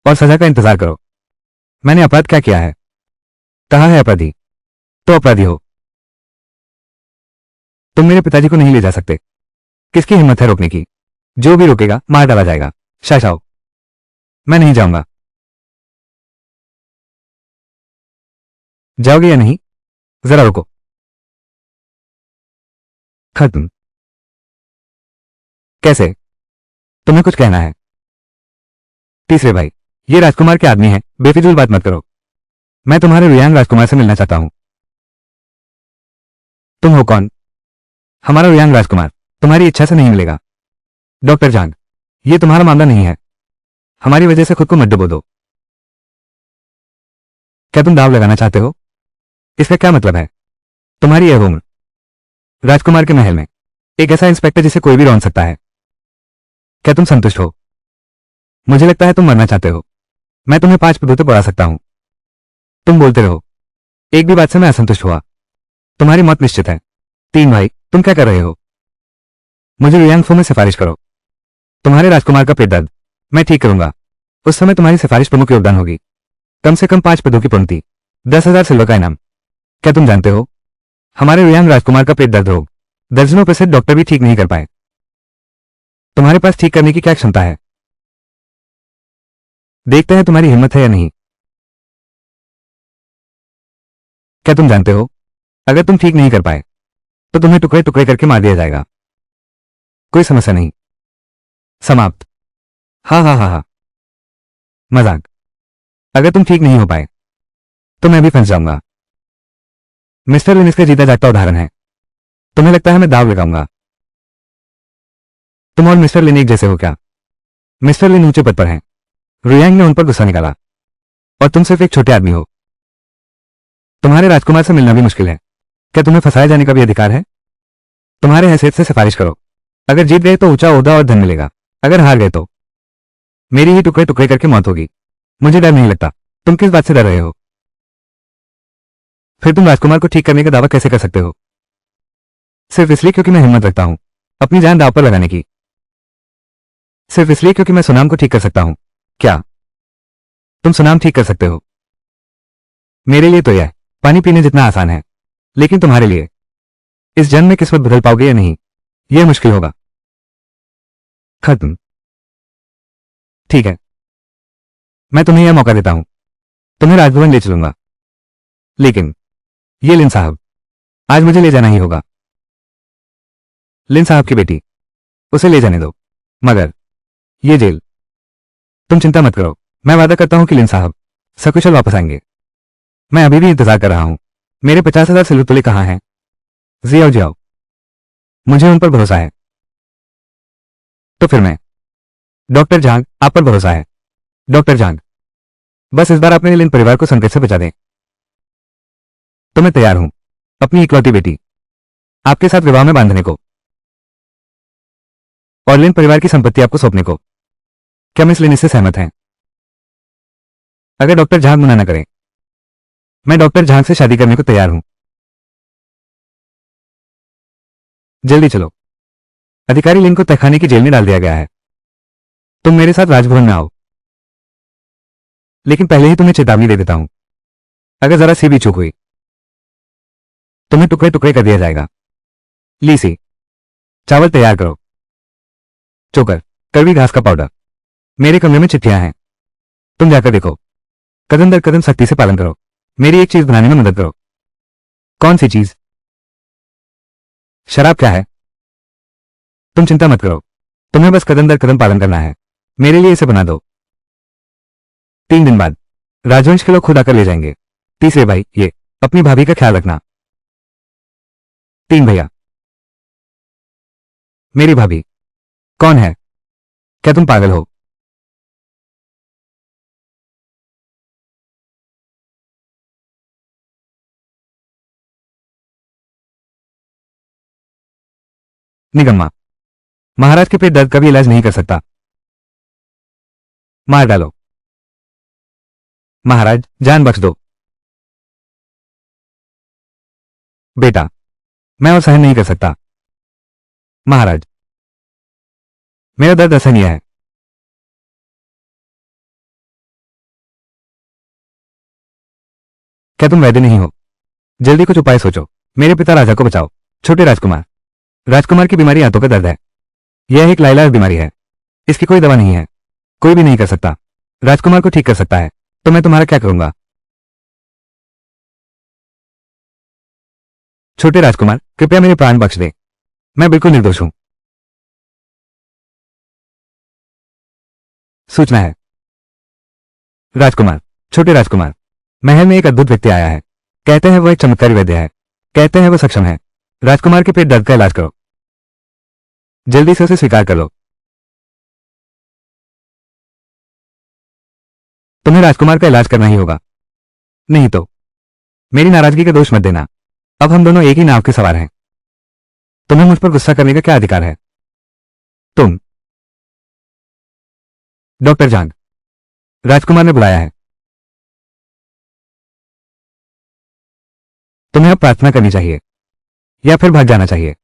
और सजा का इंतजार करो। मैंने अपराध क्या किया है? कहा है अपराधी तो अपराधी हो। तुम मेरे पिताजी को नहीं ले जा सकते। किसकी हिम्मत है रोकने की? जो भी रोकेगा मार डाला जाएगा। शाओ, मैं नहीं जाऊंगा। जाओगे या नहीं? जरा रुको। खत्म। कैसे? तुम्हें कुछ कहना है? तीसरे भाई, ये राजकुमार के आदमी है, बेफिजूल बात मत करो। मैं तुम्हारे रुयांग राजकुमार से मिलना चाहता हूं। तुम हो कौन? हमारा रुयांग राजकुमार तुम्हारी इच्छा से नहीं मिलेगा। डॉक्टर झांग, ये तुम्हारा मामला नहीं है। हमारी वजह से खुद को मत डुबो दो। क्या तुम दाव लगाना चाहते हो? इसका क्या मतलब है? तुम्हारी यह उम्र, राजकुमार के महल में एक ऐसा इंस्पेक्टर जिसे कोई भी रौंद सकता है। क्या तुम संतुष्ट हो? मुझे लगता है तुम मरना चाहते हो। मैं तुम्हें 5 पदों तक बढ़ा सकता हूं। तुम बोलते रहो। एक भी बात से मैं असंतुष्ट हुआ, तुम्हारी मौत निश्चित है। 3 भाई, तुम क्या कर रहे हो? मुझे रुयांग फो में सिफारिश करो। तुम्हारे राजकुमार का पेट दर्द मैं ठीक करूंगा। उस समय तुम्हारी सिफारिश प्रमुख योगदान होगी। कम से कम 5 पदों की पंक्ति, 10,000 सिल्वर का इनाम। क्या तुम जानते हो, हमारे रुयांग राजकुमार का पेट दर्द रोग दर्जनों प्रसिद्ध डॉक्टर भी ठीक नहीं कर पाए। तुम्हारे पास ठीक करने की क्या क्षमता है? देखते हैं तुम्हारी हिम्मत है या नहीं। क्या तुम जानते हो, अगर तुम ठीक नहीं कर पाए तो तुम्हें टुकड़े टुकड़े करके मार दिया जाएगा। कोई समस्या नहीं। समाप्त। हाँ हाँ हाँ हाँ, मजाक। अगर तुम ठीक नहीं हो पाए तो मैं भी फंस जाऊंगा। मिस्टर लिन इसका जीता जागता उदाहरण है। तुम्हें लगता है मैं दाव लगाऊंगा? तुम और मिस्टर लिन एक जैसे हो क्या? मिस्टर लिन ऊंचे पद पर हैं। रुयांग ने उन पर गुस्सा निकाला। और तुम सिर्फ एक छोटे आदमी हो। तुम्हारे राजकुमार से मिलना भी मुश्किल है। क्या तुम्हें फंसाए जाने का भी अधिकार है? तुम्हारे हैसियत से सिफारिश करो। अगर जीत गए तो ऊंचा ओहदा और धन मिलेगा। अगर हार गए तो मेरी ही टुकड़े टुकड़े करके मौत होगी। मुझे डर नहीं लगता। तुम किस बात से डर रहे हो? फिर तुम राजकुमार को ठीक करने का दावा कैसे कर सकते हो? सिर्फ इसलिए क्योंकि मैं हिम्मत रखता हूं अपनी जान दांव पर लगाने की। सिर्फ इसलिए क्योंकि मैं सुनाम को ठीक कर सकता हूं। क्या तुम सुनाम ठीक कर सकते हो? मेरे लिए तो यह पानी पीने जितना आसान है, लेकिन तुम्हारे लिए इस जन्म में किस्मत बदल पाओगे या नहीं, यह मुश्किल होगा। खत्म। ठीक है, मैं तुम्हें यह मौका देता हूं। तुम्हें राजभवन ले चलूंगा। लेकिन ये लिन साहब, आज मुझे ले जाना ही होगा। लिन साहब की बेटी, उसे ले जाने दो। मगर ये जेल। तुम चिंता मत करो, मैं वादा करता हूं कि लिन साहब सकुशल वापस आएंगे। मैं अभी भी इंतजार कर रहा हूं। मेरे 50,000 सिल्वर तुले कहां हैं? जियाओ जियाओ, मुझे उन पर भरोसा है। तो फिर मैं डॉक्टर झांग, आप पर भरोसा है। डॉक्टर झांग, बस इस बार आप मेरे लिन परिवार को संकट से बचा दें। तो मैं तैयार हूं अपनी इकलौती बेटी आपके साथ विवाह में बांधने को, और लिन परिवार की संपत्ति आपको सौंपने को। क्या मिस लिन इससे सहमत हैं? अगर डॉक्टर झांग मना न करें, मैं डॉक्टर झांग से शादी करने को तैयार हूं। जल्दी चलो, अधिकारी लिन को तहखाने की जेल में डाल दिया गया है। तुम मेरे साथ राजभवन में आओ। लेकिन पहले ही तुम्हें चेतावनी दे देता हूं, अगर जरा सी भी चूक हुई तुम्हें टुकड़े टुकड़े कर दिया जाएगा। लीसी, चावल तैयार करो। चोकर, कड़वी घास का पाउडर। मेरे कमरे में चिट्ठियां हैं, तुम जाकर देखो। कदम दर कदम सख्ती से पालन करो। मेरी एक चीज बनाने में मदद करो। कौन सी चीज? शराब क्या है? तुम चिंता मत करो, तुम्हें बस कदम दर कदम पालन करना है। मेरे लिए इसे बना दो। 3 दिन बाद राजवंश के लोग खुद आकर ले जाएंगे। तीसरे भाई, ये अपनी भाभी का ख्याल रखना। 3 भैया। मेरी भाभी कौन है? क्या तुम पागल हो? निगम्मा, महाराज के पेट दर्द का भी इलाज नहीं कर सकता। मार डालो। महाराज, जान बख्श दो। बेटा, मैं और सहन नहीं कर सकता। महाराज, मेरा दर्द असहनीय है। क्या तुम वैद्य नहीं हो? जल्दी कुछ उपाय सोचो। मेरे पिता राजा को बचाओ। छोटे राजकुमार, राजकुमार की बीमारी आंतों का दर्द है। यह एक लाइलाज बीमारी है, इसकी कोई दवा नहीं है। कोई भी नहीं कर सकता। राजकुमार को ठीक कर सकता है, तो मैं तुम्हारा क्या करूंगा? छोटे राजकुमार, कृपया मेरे प्राण बख्श दे। मैं बिल्कुल निर्दोष हूं। सूचना है राजकुमार, छोटे राजकुमार, महल में एक अद्भुत व्यक्ति आया है। कहते हैं वो एक चमत्कारी वैद्य है। कहते हैं वो सक्षम है। राजकुमार के पेट दर्द का इलाज करो। जल्दी से उसे स्वीकार कर लो। तुम्हें राजकुमार का इलाज करना ही होगा, नहीं तो मेरी नाराजगी का दोष मत देना। अब हम दोनों एक ही नाव के सवार हैं। तुम्हें मुझ पर गुस्सा करने का क्या अधिकार है? तुम डॉक्टर जांग, राजकुमार ने बुलाया है। तुम्हें अब प्रार्थना करनी चाहिए या फिर भाग जाना चाहिए।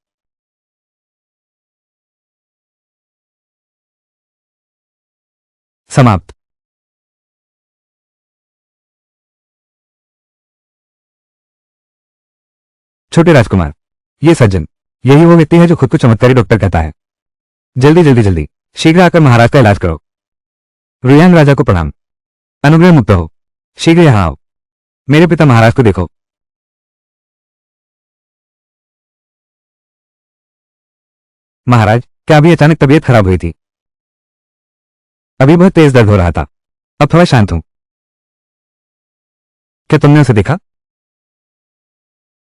समाप्त। छोटे राजकुमार, ये सज्जन, यही वो व्यक्ति है जो खुद को चमत्कारी डॉक्टर कहता है। जल्दी जल्दी जल्दी शीघ्र आकर महाराज का इलाज करो। रुयांग राजा को प्रणाम। अनुग्रह मुक्त हो, शीघ्र यहां आओ। मेरे पिता महाराज को देखो। महाराज, क्या अभी अचानक तबीयत खराब हुई थी? अभी बहुत तेज दर्द हो रहा था, अब थोड़ा शांत हूं। क्या तुमने उसे देखा?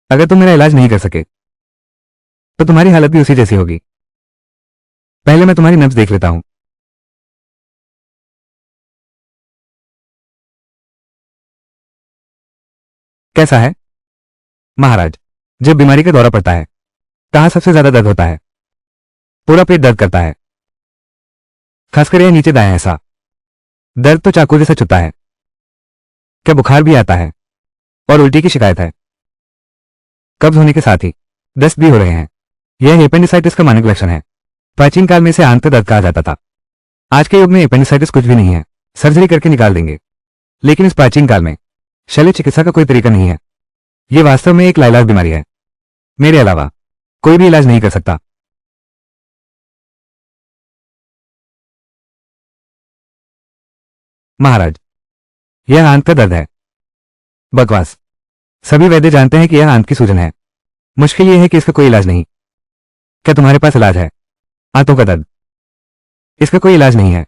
अगर तुम मेरा इलाज नहीं कर सके तो तुम्हारी हालत भी उसी जैसी होगी। पहले मैं तुम्हारी नब्ज देख लेता हूं। कैसा है? महाराज, जब बीमारी का दौरा पड़ता है, कहां सबसे ज्यादा दर्द होता है? पूरा पेट दर्द करता है, खासकर यह नीचे दाएं ऐसा। दर्द तो चाकू जैसा चुभता है। क्या बुखार भी आता है? और उल्टी की शिकायत है? कब्ज होने के साथ ही दस्त भी हो रहे हैं। यह एपेंडिसाइटिस का मानक लक्षण है। प्राचीन काल में इसे आंत दर्द कहा जाता था। आज के युग में एपेंडिसाइटिस कुछ भी नहीं है, सर्जरी करके निकाल देंगे। लेकिन इस प्राचीन काल में शल्य चिकित्सा का कोई तरीका नहीं है। यह वास्तव में एक लाइलाज बीमारी है। मेरे अलावा कोई भी इलाज नहीं कर सकता। महाराज, यह आंत का दर्द है। बकवास। सभी वैद्य जानते हैं कि यह आंत की सूजन है। मुश्किल यह है कि इसका कोई इलाज नहीं। क्या तुम्हारे पास इलाज है? आंतों का दर्द, इसका कोई इलाज नहीं है।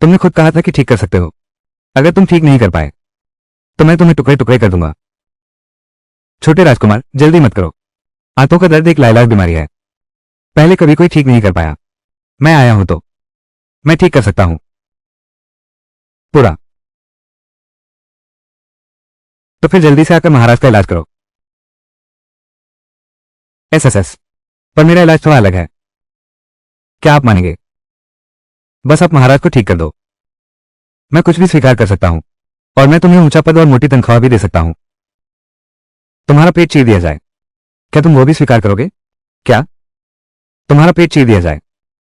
तुमने खुद कहा था कि ठीक कर सकते हो। अगर तुम ठीक नहीं कर पाए तो मैं तुम्हें टुकड़े टुकड़े कर दूंगा। छोटे राजकुमार, जल्दी मत करो। आंतों का दर्द एक लाइलाज बीमारी है। पहले कभी कोई ठीक नहीं कर पाया। मैं आया हूं तो मैं ठीक कर सकता हूं पूरा। तो फिर जल्दी से आकर महाराज का इलाज करो। एस पर मेरा इलाज थोड़ा अलग है। क्या आप मानेंगे? बस आप महाराज को ठीक कर दो। मैं कुछ भी स्वीकार कर सकता हूं, और मैं तुम्हें ऊंचा पद और मोटी तनख्वाह भी दे सकता हूं। तुम्हारा पेट चीर दिया जाए, क्या तुम वो भी स्वीकार करोगे? क्या? तुम्हारा पेट चीर दिया जाए,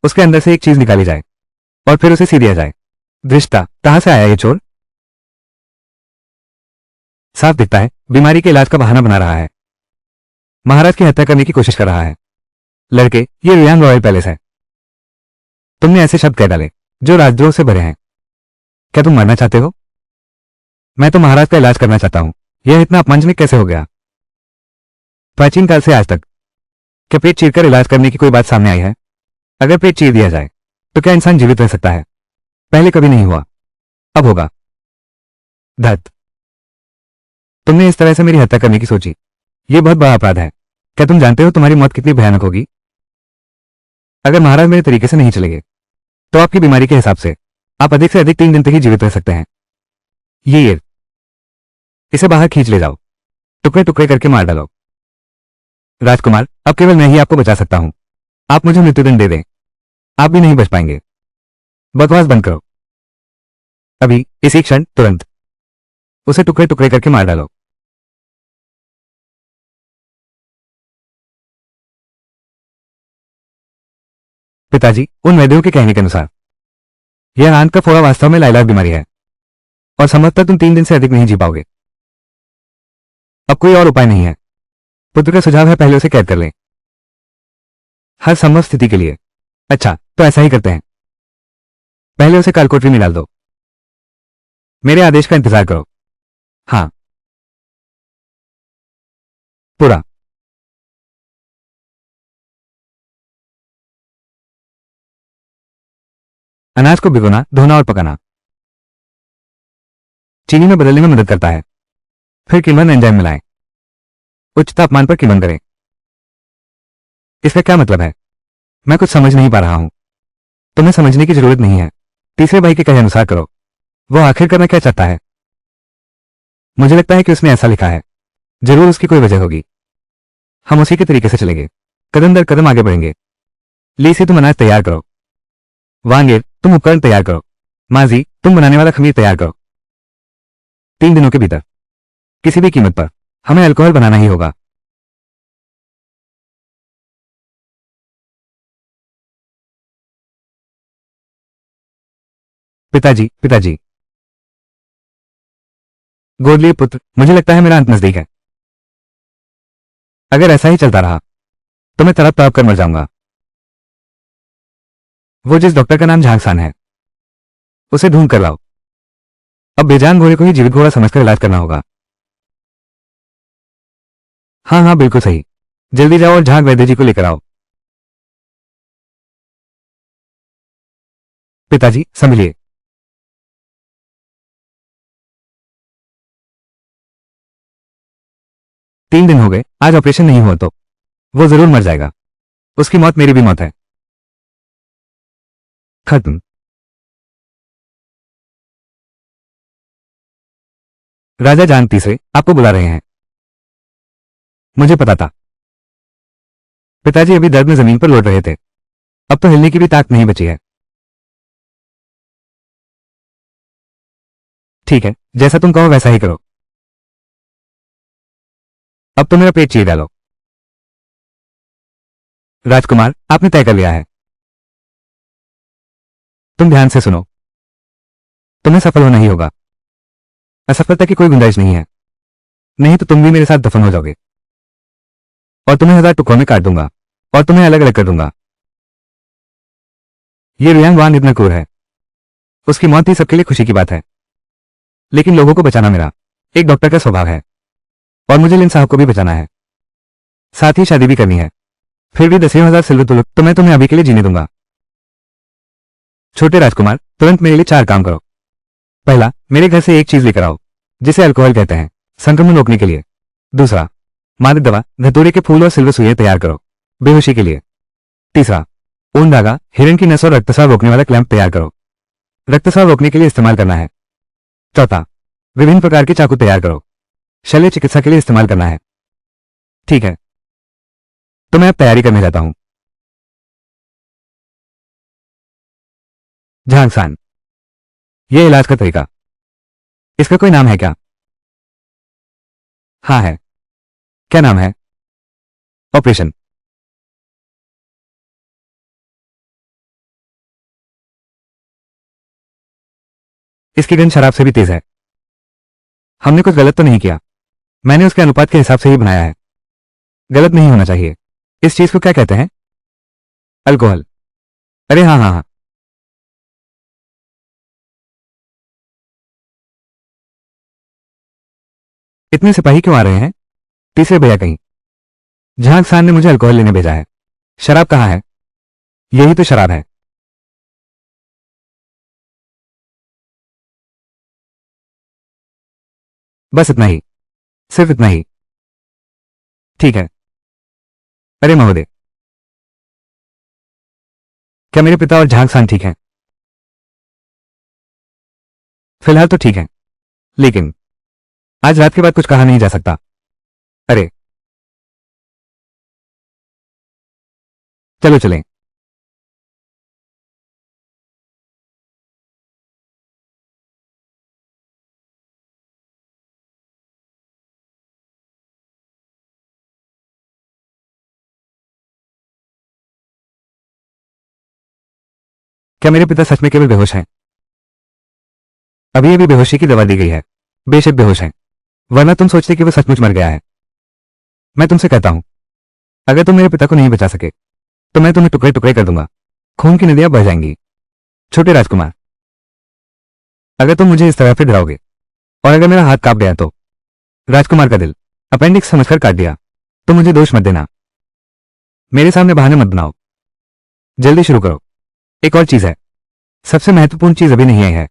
उसके अंदर से एक चीज निकाली जाए और फिर उसे सी दिया जाए। दृष्टा, कहां से आया ये चोर? साफ दिखता है बीमारी के इलाज का बहाना बना रहा है। महाराज की हत्या करने की कोशिश कर रहा है। लड़के, ये रियांग रॉयल पैलेस है। तुमने ऐसे शब्द कह डाले जो राजद्रोह से भरे हैं। क्या तुम मरना चाहते हो? मैं तो महाराज का इलाज करना चाहता हूं। यह इतना अपमानजनक कैसे हो गया? प्राचीन काल से आज तक क्या पेट चीरकर इलाज करने की कोई बात सामने आई है? अगर पेट चीर दिया जाए तो क्या इंसान जीवित रह सकता है? पहले कभी नहीं हुआ, अब होगा। धत, तुमने इस तरह से मेरी हत्या करने की सोची। यह बहुत बड़ा अपराध है। क्या तुम जानते हो तुम्हारी मौत कितनी भयानक होगी? अगर महाराज मेरे तरीके से नहीं चलेंगे तो आपकी बीमारी के हिसाब से आप अधिक से अधिक 3 दिन तक ही जीवित रह सकते हैं। ये इसे बाहर खींच ले जाओ, टुकड़े टुकड़े करके मार डालो। राजकुमार, अब केवल मैं ही आपको बचा सकता हूं। आप मुझे मृत्युदंड दे दें, आप भी नहीं बच पाएंगे। बकवास बंद करो। अभी, इसी क्षण, तुरंत उसे टुकड़े टुकड़े करके मार डालो। पिताजी, उन वैद्यों के कहने के अनुसार यह आंत का फोड़ा वास्तव में लाइलाज बीमारी है और संभवतः तुम 3 दिन से अधिक नहीं जी पाओगे। अब कोई और उपाय नहीं है। पुत्र का सुझाव है पहले उसे कैद कर लें, हर संभव स्थिति के लिए। अच्छा, तो ऐसा ही करते हैं। पहले उसे कालकोठरी में डाल दो। मेरे आदेश का इंतजार करो। हाँ, पूरा। अनाज को भिगोना, धोना और पकाना चीनी में बदलने में मदद करता है। फिर किण्वन एंजाइम मिलाएं। उच्च तापमान पर किण्वन करें। इसका क्या मतलब है? मैं कुछ समझ नहीं पा रहा हूं। तुम्हें समझने की जरूरत नहीं है। तीसरे भाई के कहे अनुसार करो। वो आखिर करना क्या चाहता है? मुझे लगता है कि उसने ऐसा लिखा है। जरूर उसकी कोई वजह होगी। हम उसी के तरीके से चलेंगे, कदम दर कदम आगे बढ़ेंगे। लीसी, तुम अनाज तैयार करो। वांगेर, तुम उपकरण तैयार करो। माजी, तुम बनाने वाला खमीर तैयार करो। 3 दिनों के भीतर किसी भी कीमत पर हमें अल्कोहल बनाना ही होगा। पिताजी, पिताजी। गोद लिए पुत्र, मुझे लगता है मेरा अंत नजदीक है। अगर ऐसा ही चलता रहा तो मैं तड़प तड़प कर मर जाऊंगा। वो जिस डॉक्टर का नाम झांगसान है, उसे ढूंढ कर लाओ। अब बेजान घोड़े को ही जीवित घोड़ा समझकर इलाज करना होगा। हाँ हाँ, बिल्कुल सही। जल्दी जाओ और झांग वैद्य जी को लेकर आओ। पिताजी संभलिए। 3 दिन हो गए, आज ऑपरेशन नहीं हुआ तो वो जरूर मर जाएगा। उसकी मौत मेरी भी मौत है। खत्म। राजा जान तीसरे आपको बुला रहे हैं। मुझे पता था। पिताजी अभी दर्द में जमीन पर लौट रहे थे। अब तो हिलने की भी ताकत नहीं बची है। ठीक है, जैसा तुम कहो वैसा ही करो। अब तो मेरा पेट चीर डालो। राजकुमार, आपने तय कर लिया है। तुम ध्यान से सुनो। तुम्हें सफल होना ही होगा। असफलता की कोई गुंजाइश नहीं है। नहीं तो तुम भी मेरे साथ दफन हो जाओगे और तुम्हें 1000 टुकड़ों में काट दूंगा और तुम्हें अलग अलग कर दूंगा। ये रियांग वान इतना क्रूर है। उसकी मौत ही सबके लिए खुशी की बात है, लेकिन लोगों को बचाना मेरा एक डॉक्टर का स्वभाव है और मुझे लिन साहब को भी बचाना है। साथ ही शादी भी करनी है। फिर भी 10,000 सिल्वर तुलक तो मैं तुम्हें अभी के लिए जीने दूंगा। छोटे राजकुमार, तुरंत मेरे लिए 4 काम करो। पहला, मेरे घर से एक चीज लेकर आओ जिसे अल्कोहल कहते हैं, संक्रमण रोकने के लिए। दूसरा, मादक दवा धतूरे के फूल और सिल्वर सुइयां तैयार करो, बेहोशी के लिए। तीसरा, ऊन धागा, हिरण की नस और रक्तस्राव रोकने वाला क्लैंप तैयार करो, रक्तस्राव रोकने के लिए इस्तेमाल करना है। चौथा, विभिन्न प्रकार के चाकू तैयार करो, शल्य चिकित्सा के लिए इस्तेमाल करना है। ठीक है, तो मैं अब तैयारी करने जाता हूं। झांगसान, यह इलाज का तरीका, इसका कोई नाम है क्या? हाँ है। क्या नाम है? ऑपरेशन। इसकी गंध शराब से भी तेज है। हमने कुछ गलत तो नहीं किया। मैंने उसके अनुपात के हिसाब से ही बनाया है। गलत नहीं होना चाहिए। इस चीज को क्या कहते हैं? अल्कोहल। अरे हाँ हाँ हाँ। इतने सिपाही क्यों आ रहे हैं? तीसरे भैया कहीं। जहां खान ने मुझे अल्कोहल लेने भेजा है। शराब कहाँ है? यही तो शराब है। बस इतना ही, सिर्फ इतना ही। ठीक है। अरे महोदय, क्या मेरे पिता और झांग खान ठीक हैं? फिलहाल तो ठीक है, लेकिन आज रात के बाद कुछ कहा नहीं जा सकता। अरे चलो चलें। क्या मेरे पिता सच में केवल बेहोश हैं? अभी अभी बेहोशी की दवा दी गई है। बेशक बेहोश हैं, वरना तुम सोचते कि वो सचमुच मर गया है। मैं तुमसे कहता हूं, अगर तुम मेरे पिता को नहीं बचा सके तो मैं तुम्हें टुकड़े टुकड़े कर दूंगा। खून की नदियां बह जाएंगी। छोटे राजकुमार, अगर तुम मुझे इस तरह से डराओगे और अगर मेरा हाथ कांप गया तो राजकुमार का दिल अपेंडिक्स समझकर काट दिया तो मुझे दोष मत देना। मेरे सामने बहाने मत बनाओ। जल्दी शुरू करो। एक और चीज है, सबसे महत्वपूर्ण चीज अभी नहीं आई है।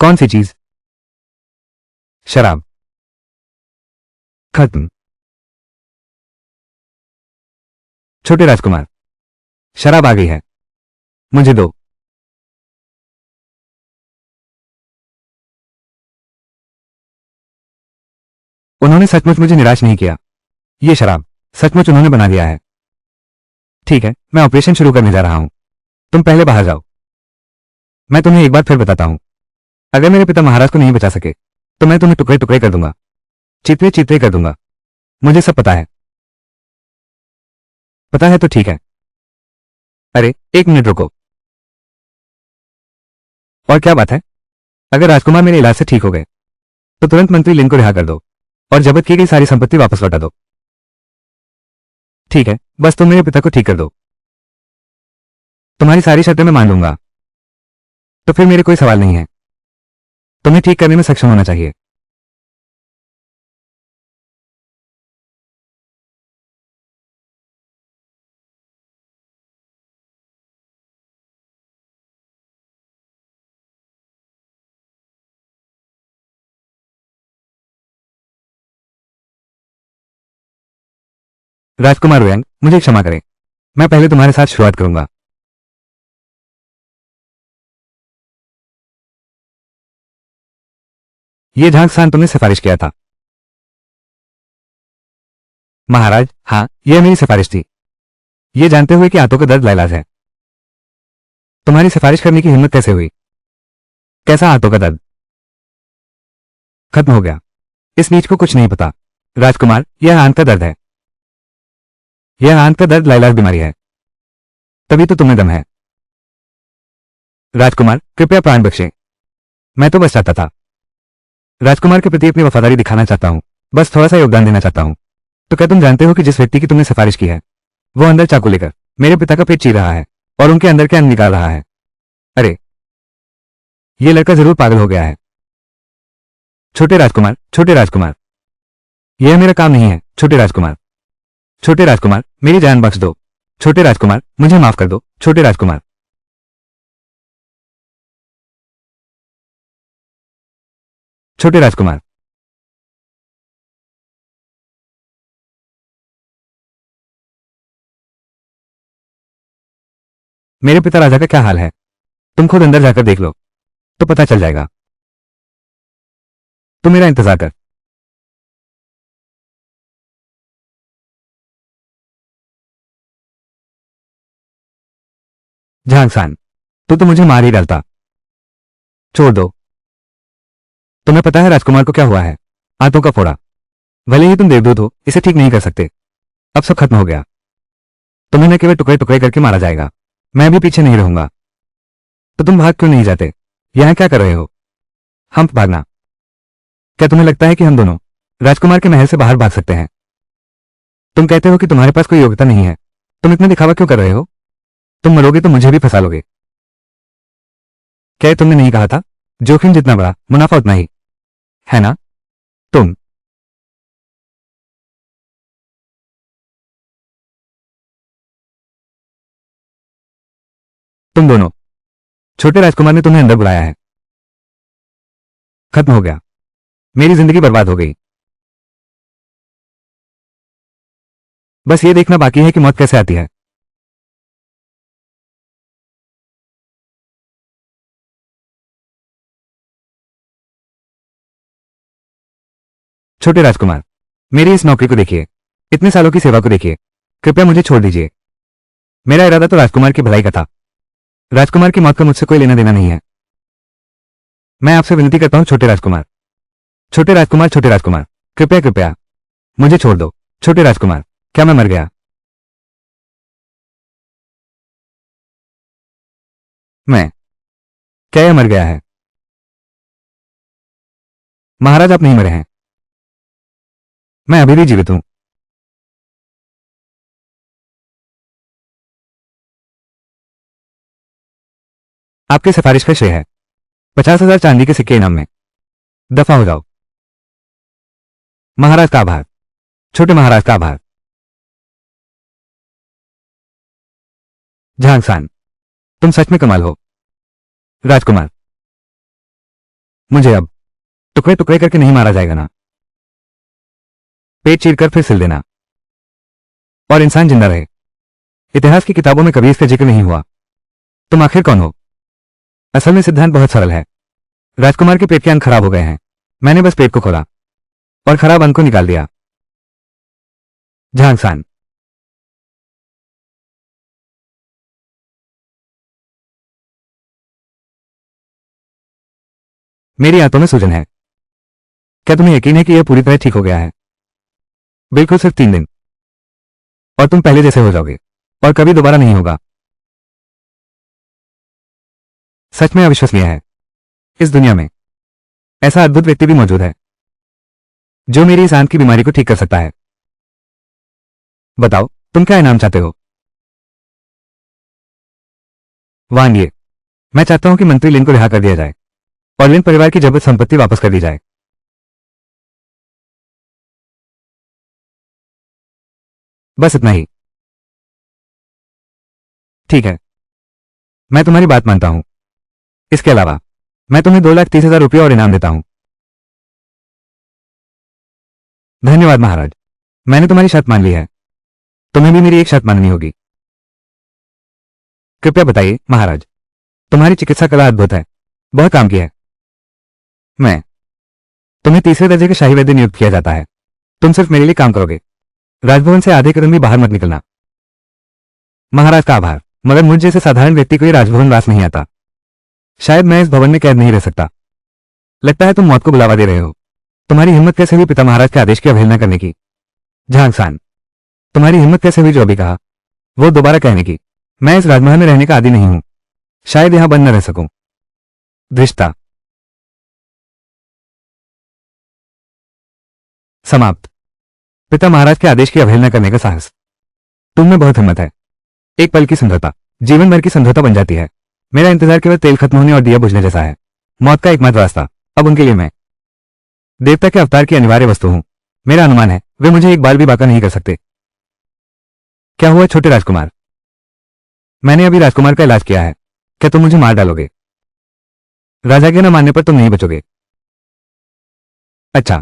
कौन सी चीज? शराब। खत्म। छोटे राजकुमार, शराब आ गई है, मुझे दो। उन्होंने सचमुच मुझे निराश नहीं किया। ये शराब सचमुच उन्होंने बना दिया है। ठीक है, मैं ऑपरेशन शुरू करने जा रहा हूं। तुम पहले बाहर जाओ। मैं तुम्हें एक बार फिर बताता हूं, अगर मेरे पिता महाराज को नहीं बचा सके तो मैं तुम्हें टुकड़े टुकड़े कर दूंगा, चित्रे चित्रे कर दूंगा। मुझे सब पता है। पता है तो ठीक है। अरे 1 मिनट रुको। और क्या बात है? अगर राजकुमार मेरे इलाज से ठीक हो गए तो तुरंत मंत्री लिन को रिहा कर दो और जब्त की गई सारी संपत्ति वापस लौटा दो। ठीक है, बस तुम मेरे पिता को ठीक कर दो। तुम्हारी सारी शर्तें मैं मान लूंगा। तो फिर मेरे कोई सवाल नहीं है। तुम्हें ठीक करने में सक्षम होना चाहिए। राजकुमार व्यंग, मुझे क्षमा करें। मैं पहले तुम्हारे साथ शुरुआत करूंगा। ये झांकसान तुमने सिफारिश किया था। महाराज, हाँ, यह मेरी सिफारिश थी, ये जानते हुए कि आंतों का दर्द लाइलाज है। तुम्हारी सिफारिश करने की हिम्मत कैसे हुई? कैसा आंतों का दर्द? खत्म हो गया। इस नीच को कुछ नहीं पता। राजकुमार, यह आंत का दर्द है। यह आंत का दर्द लाइलाज बीमारी है। तभी तो तुम्हें दम है। राजकुमार, कृपया प्राण बख्शे। मैं तो बस चाहता था, राजकुमार के प्रति अपनी वफादारी दिखाना चाहता हूं, बस थोड़ा सा योगदान देना चाहता हूं। तो क्या तुम जानते हो कि जिस व्यक्ति की तुमने सिफारिश की है, वो अंदर चाकू लेकर मेरे पिता का पेट चीर रहा है और उनके अंदर के अन्न निकाल रहा है। अरे, ये लड़का जरूर पागल हो गया है। छोटे राजकुमार, छोटे राजकुमार, यह मेरा काम नहीं है। छोटे राजकुमार, छोटे राजकुमार, मेरी जान बख्श दो। छोटे राजकुमार, मुझे माफ कर दो। छोटे राजकुमार, छोटे राजकुमार। मेरे पिता राजा का क्या हाल है, तुम खुद अंदर जाकर देख लो, तो पता चल जाएगा। तुम मेरा इंतजार कर। झांगसान, तू तो मुझे मार ही डालता। छोड़ दो। तुम्हें पता है राजकुमार को क्या हुआ है? आंतों का फोड़ा। भले ही तुम देवदूत हो, इसे ठीक नहीं कर सकते। अब सब खत्म हो गया। तुम्हें न केवल टुकड़े टुकड़े करके मारा जाएगा, मैं भी पीछे नहीं रहूंगा। तो तुम भाग क्यों नहीं जाते? यहां क्या कर रहे हो? हम भागना? क्या तुम्हें लगता है कि हम दोनों राजकुमार के महल से बाहर भाग सकते हैं? तुम कहते हो कि तुम्हारे पास कोई योग्यता नहीं है, तुम इतना दिखावा क्यों कर रहे हो? तुम मरोगे तो मुझे भी फंसा लोगे। क्या ये तुमने नहीं कहा था, जोखिम जितना बड़ा मुनाफा उतना ही, है ना? तुम दोनों, छोटे राजकुमार ने तुम्हें अंदर बुलाया है। खत्म हो गया। मेरी जिंदगी बर्बाद हो गई। बस ये देखना बाकी है कि मौत कैसे आती है। छोटे राजकुमार, मेरी इस नौकरी को देखिए, इतने सालों की सेवा को देखिए। कृपया मुझे छोड़ दीजिए। मेरा इरादा तो राजकुमार की भलाई का था। राजकुमार की मौत का मुझसे कोई लेना देना नहीं है। मैं आपसे विनती करता हूं छोटे राजकुमार, छोटे राजकुमार, छोटे राजकुमार, कृपया कृपया मुझे छोड़ दो। छोटे राजकुमार, क्या मैं मर गया? मैं, क्या यह मर गया है? महाराज, आप नहीं मरे हैं। मैं अभी भी जीवित हूं। आपकी सिफारिश का श्रेय है 50,000 चांदी के सिक्के इनाम में। दफा हो जाओ। महाराज का आभार। छोटे महाराज का आभार। झांगसान, तुम सच में कमाल हो। राजकुमार, मुझे अब टुकड़े टुकड़े करके नहीं मारा जाएगा ना? पेट चीरकर फिर सिल देना और इंसान जिंदा रहे। इतिहास की किताबों में कभी इसका जिक्र नहीं हुआ। तुम आखिर कौन हो? असल में सिद्धांत बहुत सरल है। राजकुमार के पेट के अंग खराब हो गए हैं, मैंने बस पेट को खोला और खराब अंग को निकाल दिया। झांगसान, मेरी आंतों में सूजन है। क्या तुम्हें यकीन है कि यह पूरी तरह ठीक हो गया है? बिल्कुल, सिर्फ 3 दिन और तुम पहले जैसे हो जाओगे और कभी दोबारा नहीं होगा। सच में अविश्वसनीय है। इस दुनिया में ऐसा अद्भुत व्यक्ति भी मौजूद है जो मेरी इस आंत की बीमारी को ठीक कर सकता है। बताओ, तुम क्या इनाम चाहते हो? वान ये, मैं चाहता हूं कि मंत्री लिन को रिहा कर दिया जाए और लिन परिवार की जब्त संपत्ति वापस कर दी जाए। बस इतना ही। ठीक है, मैं तुम्हारी बात मानता हूं। इसके अलावा मैं तुम्हें 2,30,000 रुपये और इनाम देता हूं। धन्यवाद महाराज, मैंने तुम्हारी शर्त मान ली है। तुम्हें भी मेरी एक शर्त माननी होगी। कृपया बताइए महाराज, तुम्हारी चिकित्सा कला अद्भुत है, बहुत काम की है। मैं तुम्हें तीसरे दर्जे के शाही वैद्य नियुक्त किया जाता है। तुम सिर्फ मेरे लिए काम करोगे। राजभवन से आधे कदम भी बाहर मत निकलना। महाराज का आभार, मगर मुझ जैसे साधारण व्यक्ति को ये राजभवन वास नहीं आता। शायद मैं इस भवन में कैद नहीं रह सकता। लगता है तुम मौत को बुलावा दे रहे हो। तुम्हारी हिम्मत कैसे हुई पिता महाराज के आदेश की अवहेलना करने की? झांगसान, तुम्हारी हिम्मत कैसे हुई जो अभी कहा वो दोबारा कहने की? मैं इस राजमहल में रहने का आदी नहीं हूं। शायद यहां बंद न रह सकूं। दृष्टा समाप्त। पिता महाराज के आदेश की अवहेलना करने का साहस। तुम में बहुत हिम्मत है। एक पल की समझौता जीवन भर की समझौता बन जाती है। मेरा इंतजार केवल तेल खत्म होने और दिया बुझने जैसा है। मौत का एकमात्र रास्ता। अब उनके लिए मैं देवता के अवतार की अनिवार्य वस्तु हूं। मेरा अनुमान है वे मुझे एक बाल भी बाका नहीं कर सकते। क्या हुआ छोटे राजकुमार? मैंने अभी राजकुमार का इलाज किया है। क्या तुम मुझे मार डालोगे? राजा के न मानने पर तुम नहीं बचोगे। अच्छा,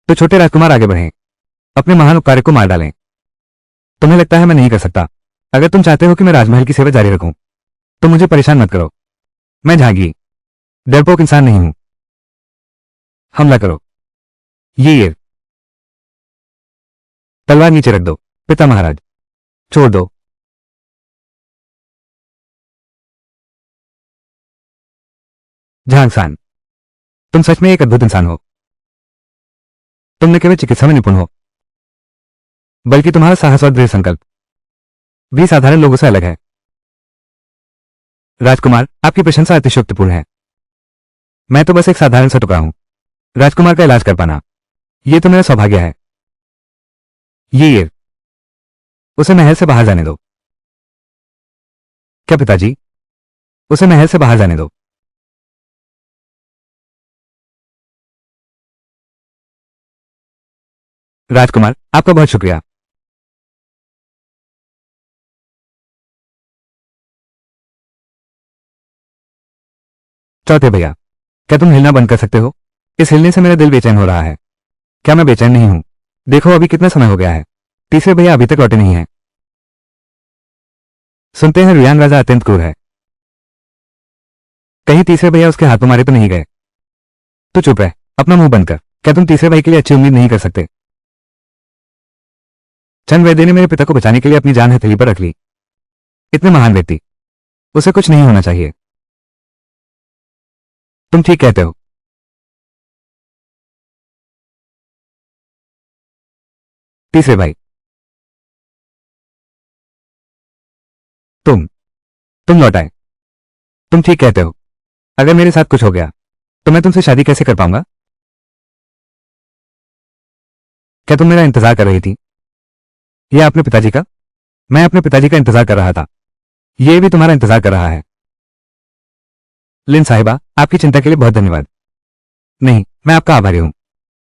तो छोटे राजकुमार आगे बढ़ें, अपने महान उपकार्य को मार डालें। तुम्हें लगता है मैं नहीं कर सकता? अगर तुम चाहते हो कि मैं राजमहल की सेवा जारी रखूं तो मुझे परेशान मत करो। मैं झांगी डरपोक इंसान नहीं हूं। हमला करो। ये तलवार नीचे रख दो पिता महाराज। छोड़ दो। झांगसान, तुम सच में एक अद्भुत इंसान हो। तुम न केवल चिकित्सा में निपुण हो बल्कि तुम्हारा साहस और दृढ़ संकल्प भी साधारण लोगों से अलग है। राजकुमार, आपकी प्रशंसा अतिशयोक्तिपूर्ण है। मैं तो बस एक साधारण सा टुकड़ा हूं। राजकुमार का इलाज कर पाना यह तो मेरा सौभाग्य है। ये उसे महल से बाहर जाने दो। क्या पिताजी? उसे महल से बाहर जाने दो। राजकुमार, आपका बहुत शुक्रिया। चौथे भैया, क्या तुम हिलना बंद कर सकते हो? इस हिलने से मेरा दिल बेचैन हो रहा है। क्या मैं बेचैन नहीं हूं? देखो अभी कितना समय हो गया है। तीसरे भैया अभी तक लौटे नहीं हैं। सुनते हैं रुयान राजा अत्यंत क्रूर है। कहीं तीसरे भैया उसके हाथों मारे तो नहीं गए? तो चुप रह, अपना मुंह बंद कर। क्या तुम तीसरे भाई के लिए अच्छी उम्मीद नहीं कर सकते? चंद वैद्य ने मेरे पिता को बचाने के लिए अपनी जान हथेली पर रख ली। इतने महान व्यक्ति, उसे कुछ नहीं होना चाहिए। तुम ठीक कहते हो। तीसरे भाई, तुम तुम लौट आए। तुम ठीक कहते हो। अगर मेरे साथ कुछ हो गया तो मैं तुमसे शादी कैसे कर पाऊंगा? क्या तुम मेरा इंतजार कर रही थी? यह अपने पिताजी का? मैं अपने पिताजी का इंतजार कर रहा था। यह भी तुम्हारा इंतजार कर रहा है। लिन साहिबा, आपकी चिंता के लिए बहुत धन्यवाद। नहीं, मैं आपका आभारी हूं।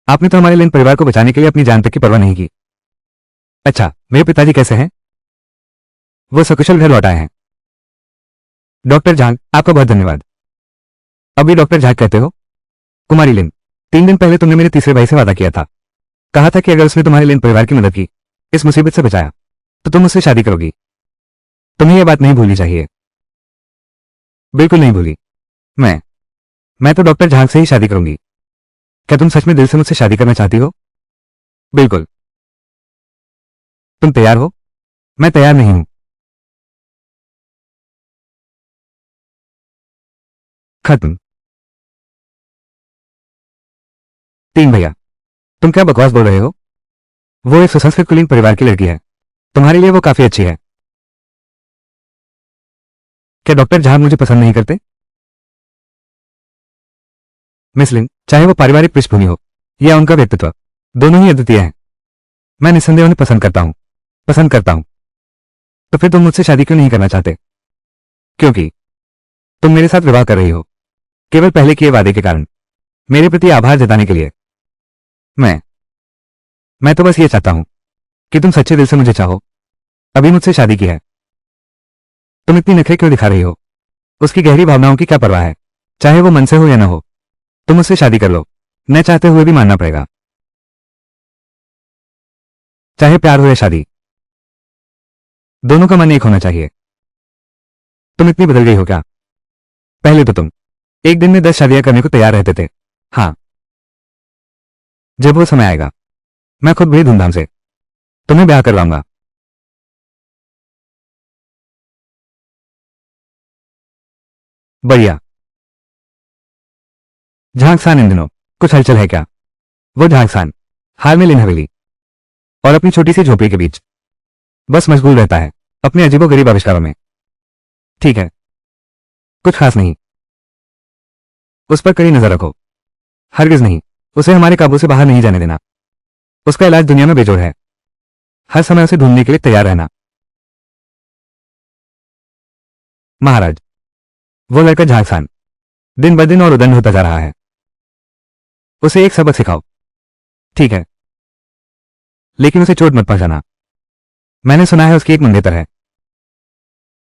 आपने तो हमारे लिन परिवार को बचाने के लिए अपनी जान तक की परवाह नहीं की। अच्छा, मेरे पिताजी कैसे हैं? वो सकुशल घर लौट आए हैं। डॉक्टर झांग, आपका बहुत धन्यवाद। अभी डॉक्टर झांग कहते हो? कुमारी लिन, 3 दिन पहले तुमने मेरे तीसरे भाई से वादा किया था। कहा था कि अगर उसने तुम्हारे लिन परिवार की मदद की, इस मुसीबत से बचाया, तो तुम उससे शादी करोगी। तुम्हें यह बात नहीं भूलनी चाहिए। बिल्कुल नहीं भूली। मैं तो डॉक्टर झांग से ही शादी करूंगी। क्या तुम सच में दिल से मुझसे शादी करना चाहती हो? बिल्कुल। तुम तैयार हो? मैं तैयार नहीं हूं। खत्म। 3 भैया, तुम क्या बकवास बोल रहे हो? वो एक सुसंस्कृत कुलीन परिवार की लड़की है। तुम्हारे लिए वो काफी अच्छी है। क्या डॉक्टर झांग मुझे पसंद नहीं करते? मिस लिन, चाहे वो पारिवारिक पृष्ठभूमि हो या उनका व्यक्तित्व, दोनों ही अद्वितीय हैं। मैं निस्संदेह उन्हें पसंद करता हूं। पसंद करता हूं। तो फिर तुम मुझसे शादी क्यों नहीं करना चाहते? क्योंकि तुम मेरे साथ विवाह कर रही हो केवल पहले किए वादे के कारण, मेरे प्रति आभार जताने के लिए। मैं तो बस ये चाहता हूं कि तुम सच्चे दिल से मुझे चाहो, अभी मुझसे शादी की है। तुम इतनी नखरे क्यों दिखा रही हो? उसकी गहरी भावनाओं की क्या परवाह है, चाहे वो मन से हो या ना हो। तुम मुझसे शादी कर लो, न चाहते हुए भी मानना पड़ेगा, चाहे प्यार हो या शादी, दोनों का मन एक होना चाहिए। तुम इतनी बदल गई हो क्या? पहले तो तुम एक दिन में 10 शादियां करने को तैयार रहते थे। हाँ, जब वो समय आएगा मैं खुद बड़ी धूमधाम से तुम्हें ब्याह करवाऊंगा। बढ़िया। झांकसान इन दिनों कुछ हलचल है क्या? वो झांकसान हाल में लिन हवेली और अपनी छोटी सी झोपड़ी के बीच बस मशगूल रहता है अपने अजीबोगरीब आविष्कारों में। ठीक है, कुछ खास नहीं। उस पर कड़ी नजर रखो, हरगिज नहीं। उसे हमारे काबू से बाहर नहीं जाने देना। उसका इलाज दुनिया में बेजोड़ है, हर समय उसे ढूंढने के लिए तैयार रहना। महाराज, वो लड़का झांकसान दिन ब दिन और उदंड होता जा रहा है। उसे एक सबक सिखाओ। ठीक है, लेकिन उसे चोट मत पहुंचाना। मैंने सुना है उसकी एक मंगेतर है,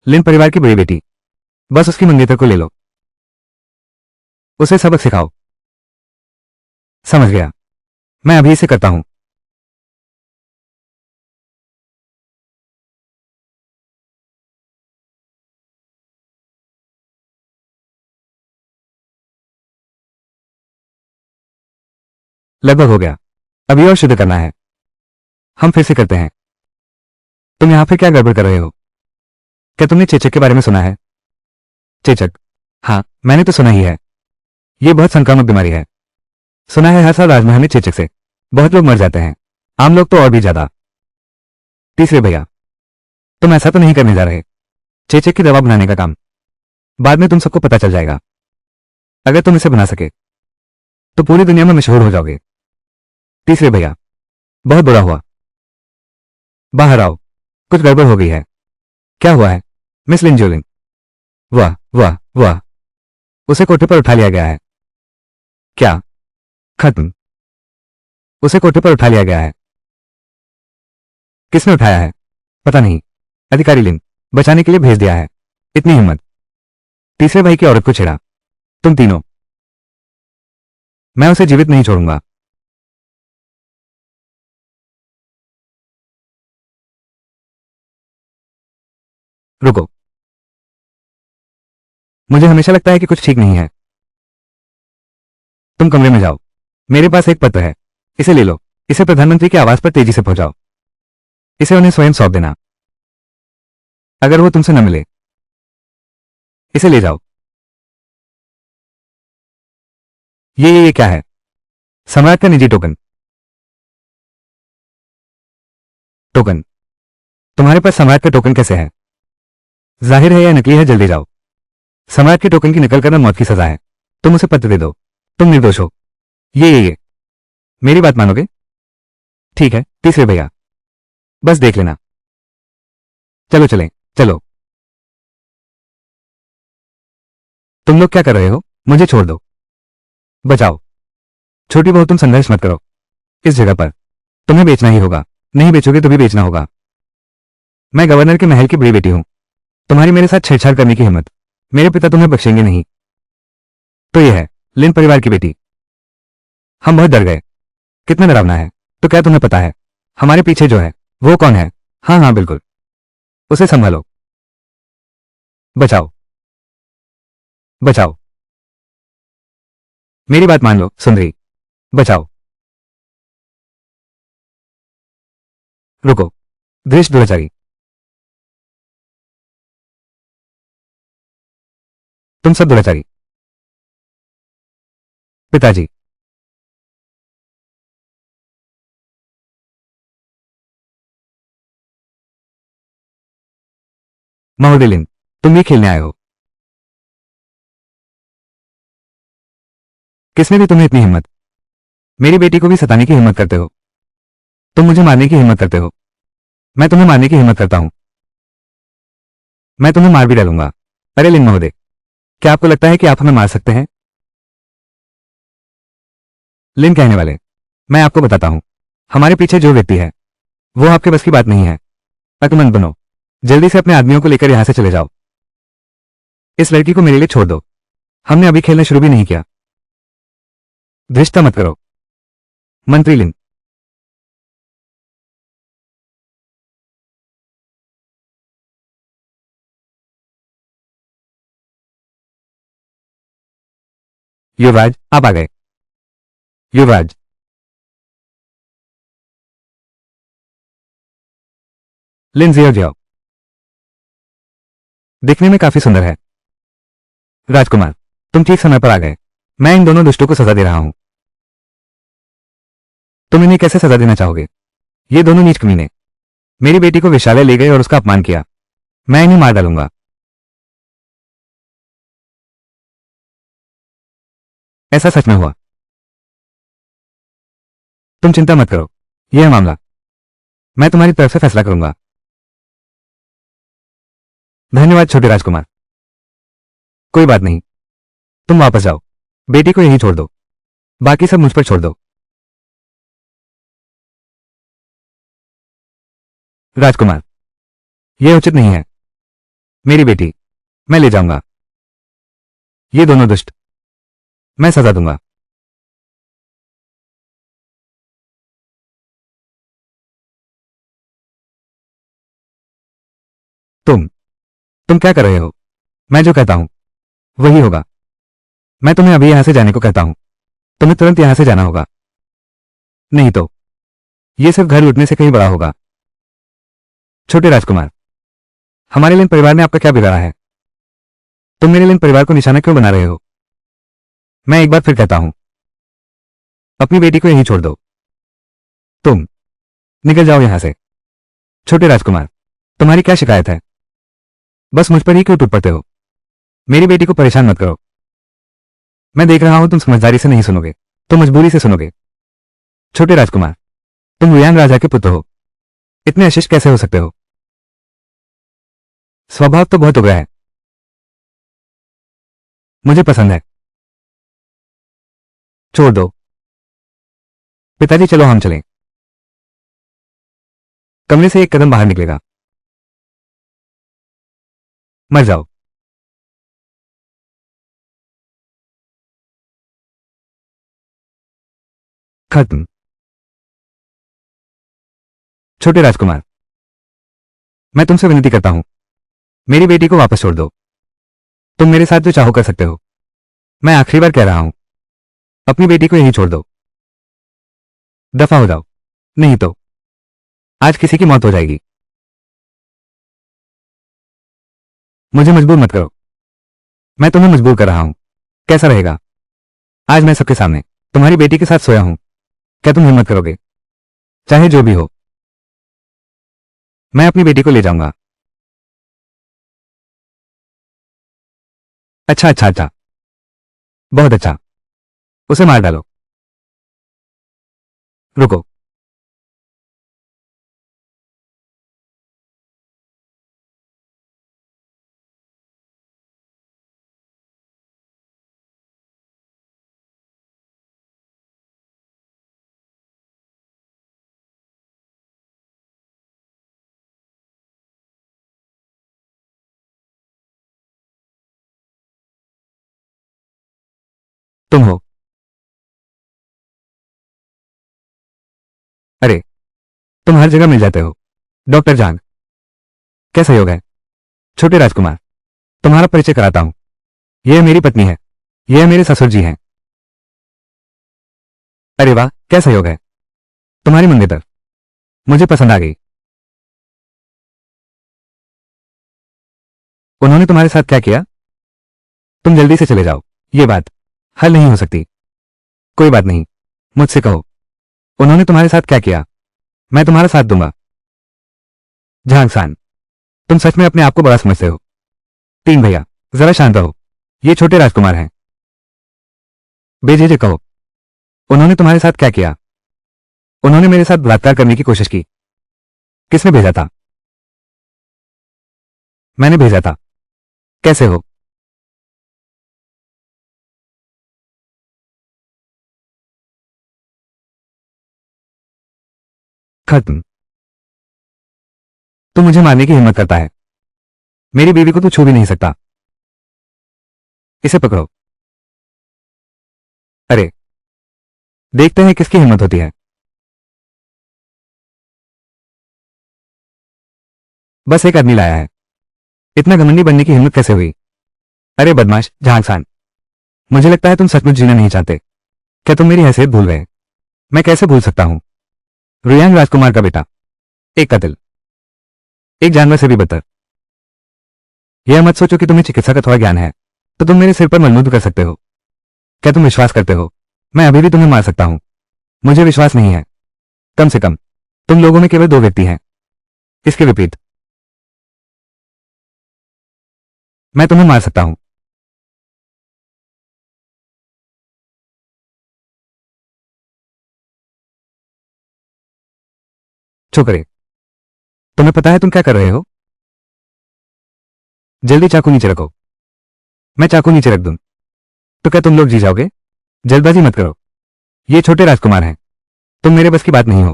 लिन परिवार की बड़ी बेटी। बस उसकी मंगेतर को ले लो, उसे सबक सिखाओ। समझ गया, मैं अभी इसे करता हूं। लगभग हो गया, अभी और शुद्ध करना है। हम फिर से करते हैं। तुम यहां फिर क्या गड़बड़ कर रहे हो? क्या तुमने चेचक के बारे में सुना है? चेचक? हाँ, मैंने तो सुना ही है। यह बहुत संक्रामक बीमारी है। सुना है हर साल राजमहल में चेचक से बहुत लोग मर जाते हैं, आम लोग तो और भी ज्यादा। तीसरे भैया, तुम ऐसा तो नहीं करने जा रहे? चेचक की दवा बनाने का काम बाद में तुम सबको पता चल जाएगा। अगर तुम इसे बना सके तो पूरी दुनिया में मशहूर हो जाओगे। तीसरे भैया, बहुत बुरा हुआ। बाहर आओ, कुछ गड़बड़ हो गई है। क्या हुआ है मिस लिंजोलिन? वाह वाह वाह, उसे कोठे पर उठा लिया गया है। क्या? खत्म। उसे कोठे पर उठा लिया गया है। किसने उठाया है? पता नहीं, अधिकारी लिन बचाने के लिए भेज दिया है। इतनी हिम्मत? तीसरे भाई की औरत को छेड़ा? तुम तीनों? मैं उसे जीवित नहीं छोड़ूंगा। रुको, मुझे हमेशा लगता है कि कुछ ठीक नहीं है। तुम कमरे में जाओ, मेरे पास एक पत्र है, इसे ले लो। इसे प्रधानमंत्री के आवास पर तेजी से पहुंचाओ। इसे उन्हें स्वयं सौंप देना। अगर वो तुमसे न मिले, इसे ले जाओ। ये क्या है? सम्राट का निजी टोकन। टोकन? तुम्हारे पास सम्राट का टोकन कैसे है? जाहिर है या नकली है, जल्दी जाओ। सम्राट के टोकन की नकल करना मौत की सजा है। तुम उसे पत्र दे दो, तुम निर्दोष हो। ये मेरी बात मानोगे? ठीक है तीसरे भैया, बस देख लेना। चलो चलें, चलो। तुम लोग क्या कर रहे हो? मुझे छोड़ दो। बचाओ। छोटी बहू, तुम संघर्ष मत करो। इस जगह पर तुम्हें बेचना ही होगा। नहीं बेचोगे तो भी बेचना होगा। मैं गवर्नर के महल की बड़ी बेटी हूं। तुम्हारी मेरे साथ छेड़छाड़ करने की हिम्मत, मेरे पिता तुम्हें बख्शेंगे नहीं। तो यह है लिन परिवार की बेटी। हम बहुत डर गए। कितना डरावना है। तो क्या तुम्हें पता है हमारे पीछे जो है वो कौन है? हाँ हाँ बिल्कुल, उसे संभालो। बचाओ, बचाओ। मेरी बात मान लो सुंदरी, बचाओ। रुको, दृष्ट दुराचारी, तुम सब दुराचारी। पिताजी, महोदय लिन, तुम भी खेलने आए हो? किसने दी तुम्हें इतनी हिम्मत? मेरी बेटी को भी सताने की हिम्मत करते हो? तुम मुझे मारने की हिम्मत करते हो? मैं तुम्हें मारने की हिम्मत करता हूं। मैं तुम्हें मार भी डालूंगा। अरे लिन महोदय, क्या आपको लगता है कि आप हमें मार सकते हैं? लिन कहने वाले, मैं आपको बताता हूं, हमारे पीछे जो व्यक्ति है वो आपके बस की बात नहीं है। अकलमंद बनो, जल्दी से अपने आदमियों को लेकर यहां से चले जाओ। इस लड़की को मेरे लिए छोड़ दो, हमने अभी खेलना शुरू भी नहीं किया। धृष्टता मत करो। मंत्री लिन, युवराज आप आ गए। युवराज, लिन जियो जियो, दिखने में काफी सुंदर है। राजकुमार, तुम ठीक समय पर आ गए। मैं इन दोनों दुष्टों को सजा दे रहा हूं। तुम इन्हें कैसे सजा देना चाहोगे? ये दोनों नीच कमीने मेरी बेटी को विशालय ले गए और उसका अपमान किया। मैं इन्हें मार डालूंगा। ऐसा सच में हुआ। तुम चिंता मत करो, यह मामला मैं तुम्हारी तरफ से फैसला करूंगा। धन्यवाद छोटे राजकुमार। कोई बात नहीं, तुम वापस जाओ, बेटी को यहीं छोड़ दो, बाकी सब मुझ पर छोड़ दो। राजकुमार, यह उचित नहीं है। मेरी बेटी मैं ले जाऊंगा। ये दोनों दुष्ट मैं सजा दूंगा। तुम तुम क्या कर रहे हो? मैं जो कहता हूं वही होगा। मैं तुम्हें अभी यहां से जाने को कहता हूं, तुम्हें तुरंत यहां से जाना होगा, नहीं तो यह सिर्फ घर लूटने से कहीं बड़ा होगा। छोटे राजकुमार, हमारे लिन परिवार ने आपका क्या बिगाड़ा है? तुम मेरे लिन परिवार को निशाना क्यों बना रहे हो? मैं एक बार फिर कहता हूं, अपनी बेटी को यहीं छोड़ दो। तुम निकल जाओ यहां से। छोटे राजकुमार, तुम्हारी क्या शिकायत है? बस मुझ पर ही क्यों टूट पड़ते हो? मेरी बेटी को परेशान मत करो। मैं देख रहा हूं तुम समझदारी से नहीं सुनोगे, तुम मजबूरी से सुनोगे। छोटे राजकुमार, तुम हुयान राजा के पुत्र हो, इतने अशिष्ट कैसे हो सकते हो? स्वभाव तो बहुत उग्र है, मुझे पसंद है। छोड़ दो। पिताजी चलो हम चलें। कमरे से एक कदम बाहर निकलेगा, मर जाओ। खत्म। छोटे राजकुमार, मैं तुमसे विनती करता हूं, मेरी बेटी को वापस छोड़ दो। तुम मेरे साथ जो चाहो कर सकते हो। मैं आखिरी बार कह रहा हूं, अपनी बेटी को यहीं छोड़ दो। दफा हो जाओ, नहीं तो आज किसी की मौत हो जाएगी। मुझे मजबूर मत करो, मैं तुम्हें मजबूर कर रहा हूं। कैसा रहेगा? आज मैं सबके सामने तुम्हारी बेटी के साथ सोया हूं, क्या तुम हिम्मत करोगे? चाहे जो भी हो, मैं अपनी बेटी को ले जाऊंगा। अच्छा अच्छा अच्छा, बहुत अच्छा, उसे मार डालो। रुको। तुम हो? अरे, तुम हर जगह मिल जाते हो। डॉक्टर जांग, कैसा योग है? छोटे राजकुमार, तुम्हारा परिचय कराता हूं, यह मेरी पत्नी है, यह मेरे ससुर जी हैं। अरे वाह, कैसा योग है? तुम्हारी मंगेतर मुझे पसंद आ गई। उन्होंने तुम्हारे साथ क्या किया? तुम जल्दी से चले जाओ, ये बात हल नहीं हो सकती। कोई बात नहीं, मुझसे कहो, उन्होंने तुम्हारे साथ क्या किया? मैं तुम्हारा साथ दूंगा। झांगसान, तुम सच में अपने आप को बड़ा समझते हो। तीन भैया, जरा शांत रहो, ये छोटे राजकुमार हैं। बेझिझक कहो, उन्होंने तुम्हारे साथ क्या किया? उन्होंने मेरे साथ बलात्कार करने की कोशिश की। किसने भेजा था? मैंने भेजा था। कैसे हो? खत्म। तू मुझे मारने की हिम्मत करता है। मेरी बीवी को तू छू भी नहीं सकता। इसे पकड़ो। अरे, देखते हैं किसकी हिम्मत होती है। बस एक आदमी लाया है। इतना घमंडी बनने की हिम्मत कैसे हुई? अरे बदमाश झांकसान, मुझे लगता है तुम सचमुच जीना नहीं चाहते। क्या तुम मेरी हैसियत भूल गए? मैं कैसे भूल सकता हूं? रियांग राजकुमार का बेटा, एक कत्ल, एक जानवर से भी बदतर। यह मत सोचो कि तुम्हें चिकित्सा का थोड़ा ज्ञान है तो तुम मेरे सिर पर मलमूद कर सकते हो। क्या तुम विश्वास करते हो मैं अभी भी तुम्हें मार सकता हूं? मुझे विश्वास नहीं है। कम से कम तुम लोगों में केवल दो व्यक्ति हैं। इसके विपरीत मैं तुम्हें मार सकता हूं। छोकरे, तुम्हें पता है तुम क्या कर रहे हो? जल्दी चाकू नीचे रखो। मैं चाकू नीचे रख दूं तो क्या तुम लोग जी जाओगे? जल्दबाजी मत करो। ये छोटे राजकुमार हैं। तुम मेरे बस की बात नहीं हो।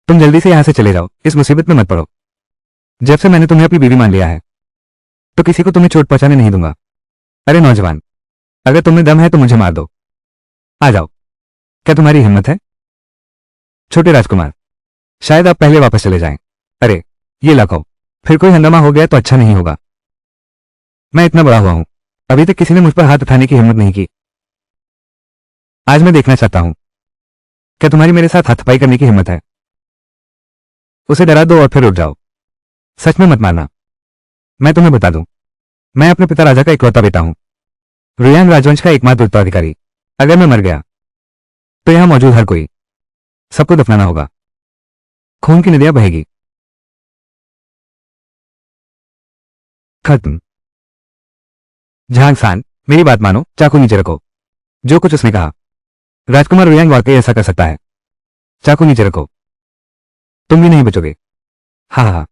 तुम जल्दी से यहां से चले जाओ, इस मुसीबत में मत पड़ो। जब से मैंने तुम्हें अपनी बीवी मान लिया है तो किसी को तुम्हें चोट पहुंचाने नहीं दूंगा। अरे नौजवान, अगर तुम्हें दम है तो मुझे मार दो। आ जाओ। क्या तुम्हारी हिम्मत है? छोटे राजकुमार, शायद आप पहले वापस चले जाएं। अरे, ये लाखों, फिर कोई हंगामा हो गया तो अच्छा नहीं होगा। मैं इतना बड़ा हुआ हूं, अभी तक किसी ने मुझ पर हाथ उठाने की हिम्मत नहीं की। आज मैं देखना चाहता हूं क्या तुम्हारी मेरे साथ हाथापाई करने की हिम्मत है। उसे डरा दो और फिर उठ जाओ। सच में मत मारना। मैं तुम्हें बता दूं, मैं अपने पिता राजा का इकलौता बेटा हूं, रुयान राजवंश का एकमात्र उत्तराधिकारी। अगर मैं मर गया तो यहां मौजूद हर कोई, सबको दफनाना होगा। खून की नदियां बहेगी। खत्म। झांगसान, मेरी बात मानो, चाकू नीचे रखो। जो कुछ उसने कहा, राजकुमार रुयांग वाकई ऐसा कर सकता है। चाकू नीचे रखो। तुम भी नहीं बचोगे। हाँ हाँ,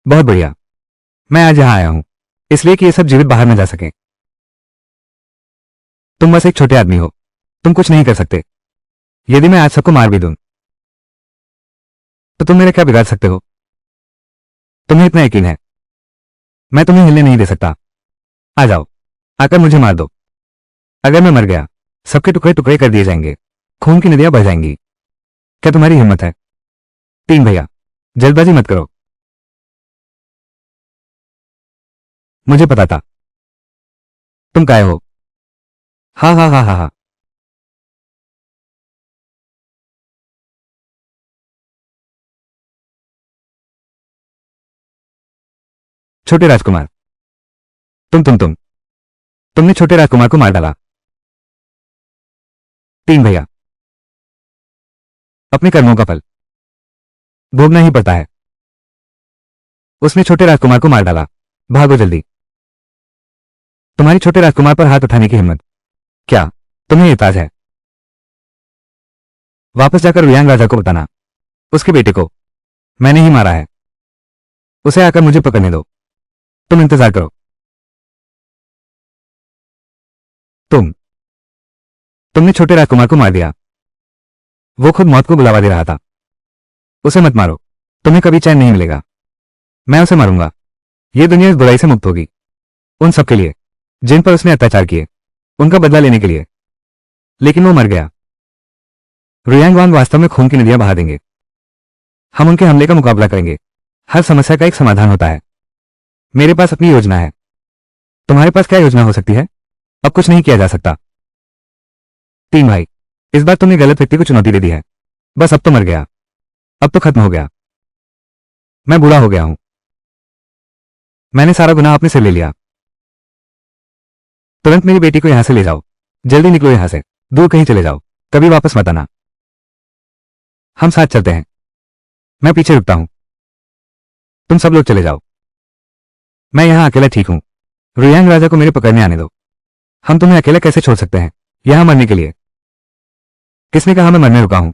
बहुत बढ़िया। मैं आज यहां आया हूं इसलिए कि ये सब जीवित बाहर न जा सके। तुम बस एक छोटे आदमी हो, तुम कुछ नहीं कर सकते। यदि मैं आज सबको मार भी दूं तो तुम मेरा क्या बिगाड़ सकते हो? तुम्हें इतना यकीन है? मैं तुम्हें हिलने नहीं दे सकता। आ जाओ, आकर मुझे मार दो। अगर मैं मर गया, सबके टुकड़े टुकड़े कर दिए जाएंगे, खून की नदियां बह जाएंगी। क्या तुम्हारी हिम्मत है? तीन भैया, जल्दबाजी मत करो। मुझे पता था तुम काय हो। हाँ हाँ हाँ हाँ हाँ। छोटे राजकुमार, तुम तुमने छोटे राजकुमार को मार डाला। तीन भैया, अपने कर्मों का फल भोगना ही पड़ता है। उसने छोटे राजकुमार को मार डाला। भागो जल्दी। तुम्हारी छोटे राजकुमार पर हाथ उठाने की हिम्मत, क्या तुम्हें एताज है? वापस जाकर रुयांग राजा को बताना, उसके बेटे को मैंने ही मारा है। उसे आकर मुझे पकड़ने दो। तुम इंतजार करो। तुम तुमने छोटे राजकुमार को मार दिया। वो खुद मौत को बुलावा दे रहा था। उसे मत मारो, तुम्हें कभी चैन नहीं मिलेगा। मैं उसे मारूंगा। ये दुनिया इस बुराई से मुक्त होगी, उन सबके लिए जिन पर उसने अत्याचार किए, उनका बदला लेने के लिए। लेकिन वो मर गया। रुयांगवांग वास्तव में खून की नदियां बहा देंगे। हम उनके हमले का मुकाबला करेंगे। हर समस्या का एक समाधान होता है। मेरे पास अपनी योजना है। तुम्हारे पास क्या योजना हो सकती है? अब कुछ नहीं किया जा सकता। तीन भाई, इस बार तुमने गलत व्यक्ति को चुनौती दे दी है। बस अब तो मर गया। अब तो खत्म हो गया। मैं बूढ़ा हो गया हूं। मैंने सारा गुनाह अपने से ले लिया। तुरंत मेरी बेटी को यहां से ले जाओ। जल्दी निकलो यहां से, दूर कहीं चले जाओ, कभी वापस मत आना। हम साथ चलते हैं। मैं पीछे रुकता हूं। तुम सब लोग चले जाओ। मैं यहां अकेला ठीक हूं। रुयांग राजा को मेरे पकड़ने आने दो। हम तुम्हें अकेला कैसे छोड़ सकते हैं यहां मरने के लिए? किसने कहा मैं मरने रुका हूं?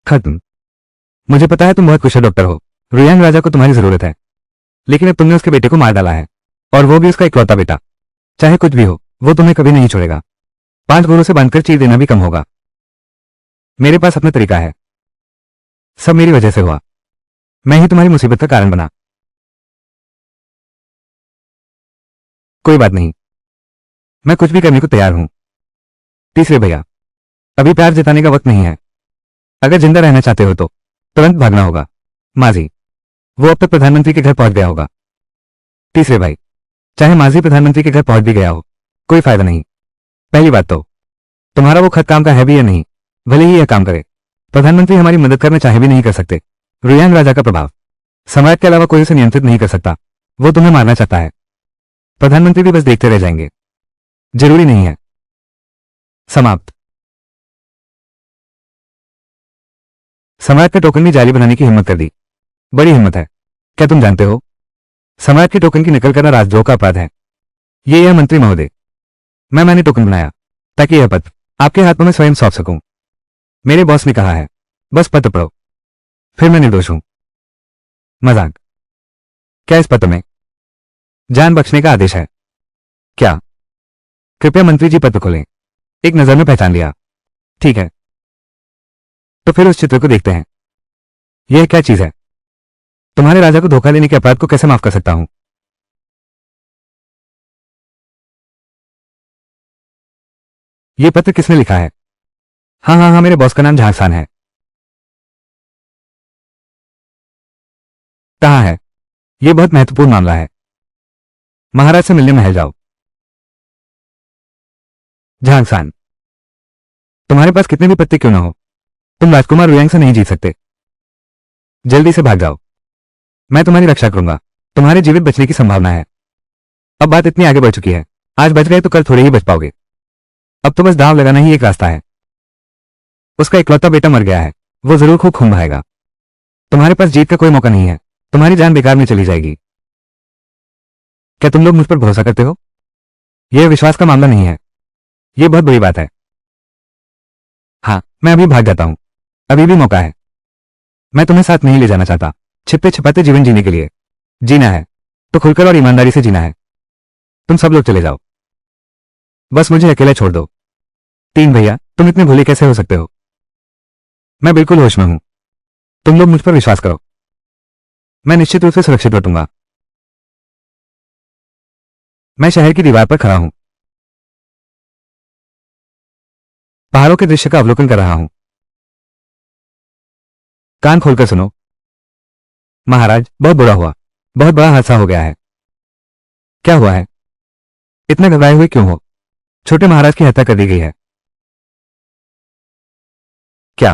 खत्म। मुझे पता है तुम बहुत कुशल डॉक्टर हो। रुयांग राजा को तुम्हारी जरूरत है, लेकिन अब तुमने उसके बेटे को मार डाला है, और वो भी उसका इकलौता बेटा। चाहे कुछ भी हो, वो तुम्हें कभी नहीं छोड़ेगा। 5 घोड़ों से बांधकर चीर देना भी कम होगा। मेरे पास अपना तरीका है। सब मेरी वजह से हुआ। मैं ही तुम्हारी मुसीबत का कारण बना। कोई बात नहीं, मैं कुछ भी करने को तैयार हूं। तीसरे भैया, अभी प्यार जताने का वक्त नहीं है। अगर जिंदा रहना चाहते हो तो तुरंत भागना होगा। माजी, वो अब तक प्रधानमंत्री के घर पहुंच गया होगा। तीसरे भाई, चाहे माजी प्रधानमंत्री के घर पहुंच भी गया हो, कोई फायदा नहीं। पहली बात तो तुम्हारा वो खत काम का है भी या नहीं, भले ही यह काम करे, प्रधानमंत्री हमारी मदद करना चाहे भी नहीं कर सकते। रुयांग राजा का प्रभाव सम्राट के अलावा कोई उसे नियंत्रित नहीं कर सकता। वो तुम्हें मारना चाहता है, प्रधानमंत्री भी बस देखते रह जाएंगे। जरूरी नहीं है। समाप्त। सम्राट के टोकन भी जाली बनाने की हिम्मत कर दी। बड़ी हिम्मत है। क्या तुम जानते हो, सम्राट के टोकन की नकल करना राजद्रोह का अपराध है। यह मंत्री महोदय, मैंने टोकन बनाया ताकि यह पत्र आपके हाथों में स्वयं सौंप सकूं। मेरे बॉस ने कहा है, बस पत्र पढ़ो, फिर मैं निर्दोष हूं। मजाक। क्या इस पत्र में जान बख्शने का आदेश है? क्या? कृपया मंत्री जी पत्र खोलें। एक नजर में पहचान लिया। ठीक है, तो फिर उस चित्र को देखते हैं। यह क्या चीज है? तुम्हारे राजा को धोखा देने के अपराध को कैसे माफ कर सकता हूं? यह पत्र किसने लिखा है? हाँ, मेरे बॉस का नाम झांगसान है। कहाँ है? यह बहुत महत्वपूर्ण मामला है। महाराज से मिलने महल जाओ। झांगसान, तुम्हारे पास कितने भी पत्ते क्यों ना हो, तुम राजकुमार रुयांग से नहीं जीत सकते। जल्दी से भाग जाओ। मैं तुम्हारी रक्षा करूंगा। तुम्हारे जीवित बचने की संभावना है। अब बात इतनी आगे बढ़ चुकी है, आज बच गए तो कल थोड़े ही बच पाओगे। अब तो बस दांव लगाना ही एक रास्ता है। उसका इकलौता बेटा मर गया है, वो जरूर खूब खून बहाएगा। तुम्हारे पास जीत का कोई मौका नहीं है। तुम्हारी जान बेकार में चली जाएगी। क्या तुम लोग मुझ पर भरोसा करते हो? यह विश्वास का मामला नहीं है, यह बहुत बड़ी बात है। हाँ, मैं अभी भाग जाता हूं। अभी भी मौका है। मैं तुम्हें साथ नहीं ले जाना चाहता। छिपते छिपाते जीवन जीने के लिए जीना है तो खुलकर और ईमानदारी से जीना है। तुम सब लोग चले जाओ, बस मुझे अकेला छोड़ दो। 3 भैया, तुम इतने भोले कैसे हो सकते हो? मैं बिल्कुल होश में हूं। तुम लोग मुझ पर विश्वास करो, मैं निश्चित रूप से सुरक्षित लौटूंगा। मैं शहर की दीवार पर खड़ा हूं, पहाड़ों के दृश्य का अवलोकन कर रहा हूं। कान खोलकर सुनो। महाराज, बहुत बुरा हुआ। बहुत बड़ा हादसा हो गया है। क्या हुआ है? इतना घबराए हुए क्यों हो? छोटे महाराज की हत्या कर दी गई है। क्या?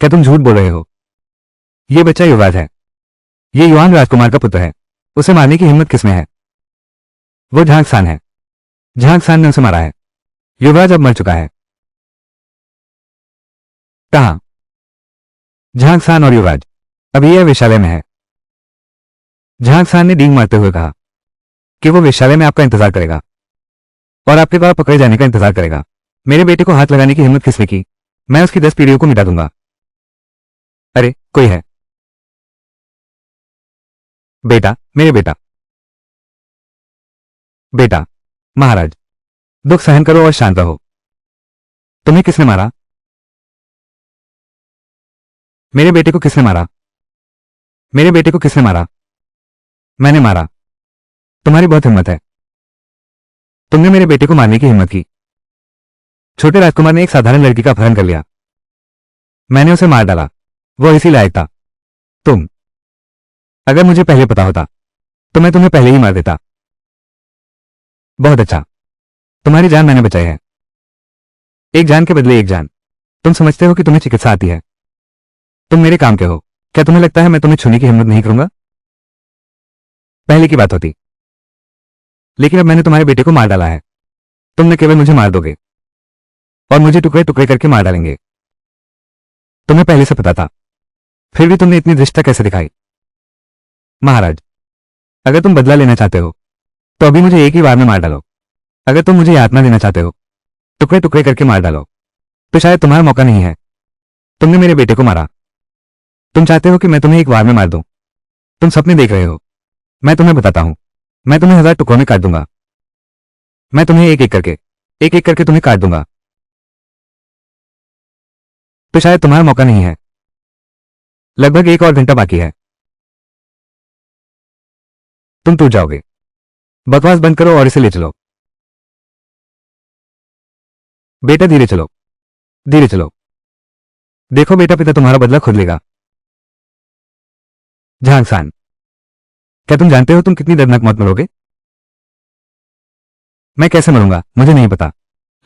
क्या तुम झूठ बोल रहे हो? यह बच्चा युवराज है। यह युआन राजकुमार का पुत्र है। उसे मारने की हिम्मत किसमें है? वो झांगसान है। झांगसान ने उसे मारा है। युवराज अब मर चुका है। कहां? झांगसान और युवराज अभी यह वेश्यालय में है। झांगसान ने डींग मारते हुए कहा कि वो वेश्यालय में आपका इंतजार करेगा और आपके द्वारा पकड़े जाने का इंतजार करेगा। मेरे बेटे को हाथ लगाने की हिम्मत किसने की? मैं उसकी 10 पीढ़ियों को मिटा दूंगा। अरे, कोई है? बेटा, मेरे बेटा। बेटा, महाराज, दुख सहन करो और शांत रहो। तुम्हें किसने मारा? मेरे बेटे को किसने मारा? मेरे बेटे को किसने मारा? मैंने मारा। तुम्हारी बहुत हिम्मत है। तुमने मेरे बेटे को मारने की हिम्मत की। छोटे राजकुमार ने एक साधारण लड़की का अपहरण कर लिया। मैंने उसे मार डाला। वो इसी लायक था। तुम, अगर मुझे पहले पता होता तो मैं तुम्हें पहले ही मार देता। बहुत अच्छा, तुम्हारी जान मैंने बचाई है। एक जान के बदले एक जान। तुम समझते हो कि तुम्हें चिकित्सा आती है? तुम मेरे काम के हो। क्या तुम्हें लगता है मैं तुम्हें छूने की हिम्मत नहीं करूंगा? पहले की बात होती, लेकिन अब मैंने तुम्हारे बेटे को मार डाला है। तुम न केवल मुझे मार दोगे और मुझे टुकड़े टुकड़े करके मार डालेंगे। तुम्हें पहले से पता था, फिर भी तुमने इतनी धृष्टता कैसे दिखाई? महाराज, अगर तुम बदला लेना चाहते हो तो अभी मुझे एक ही बार में मार डालो। अगर तुम मुझे यातना देना चाहते हो, टुकड़े टुकड़े करके मार डालो। तो शायद तुम्हारा मौका नहीं है। तुमने मेरे बेटे को मारा। तुम चाहते हो कि मैं तुम्हें एक वार में मार दूं। तुम सपने देख रहे हो। मैं तुम्हें बताता हूं, मैं तुम्हें 1000 टुकड़ों में काट दूंगा। मैं तुम्हें एक एक करके तुम्हें काट दूंगा। तो शायद तुम्हारा मौका नहीं है। लगभग 1 और घंटा बाकी है। तुम टूट जाओगे। बकवास बंद करो और इसे ले चलो। बेटा धीरे चलो, धीरे चलो। देखो बेटा, पिता तुम्हारा बदला खुद लेगा। झांगसान, क्या तुम जानते हो तुम कितनी दर्दनाक मौत मरोगे? मैं कैसे मरूंगा मुझे नहीं पता,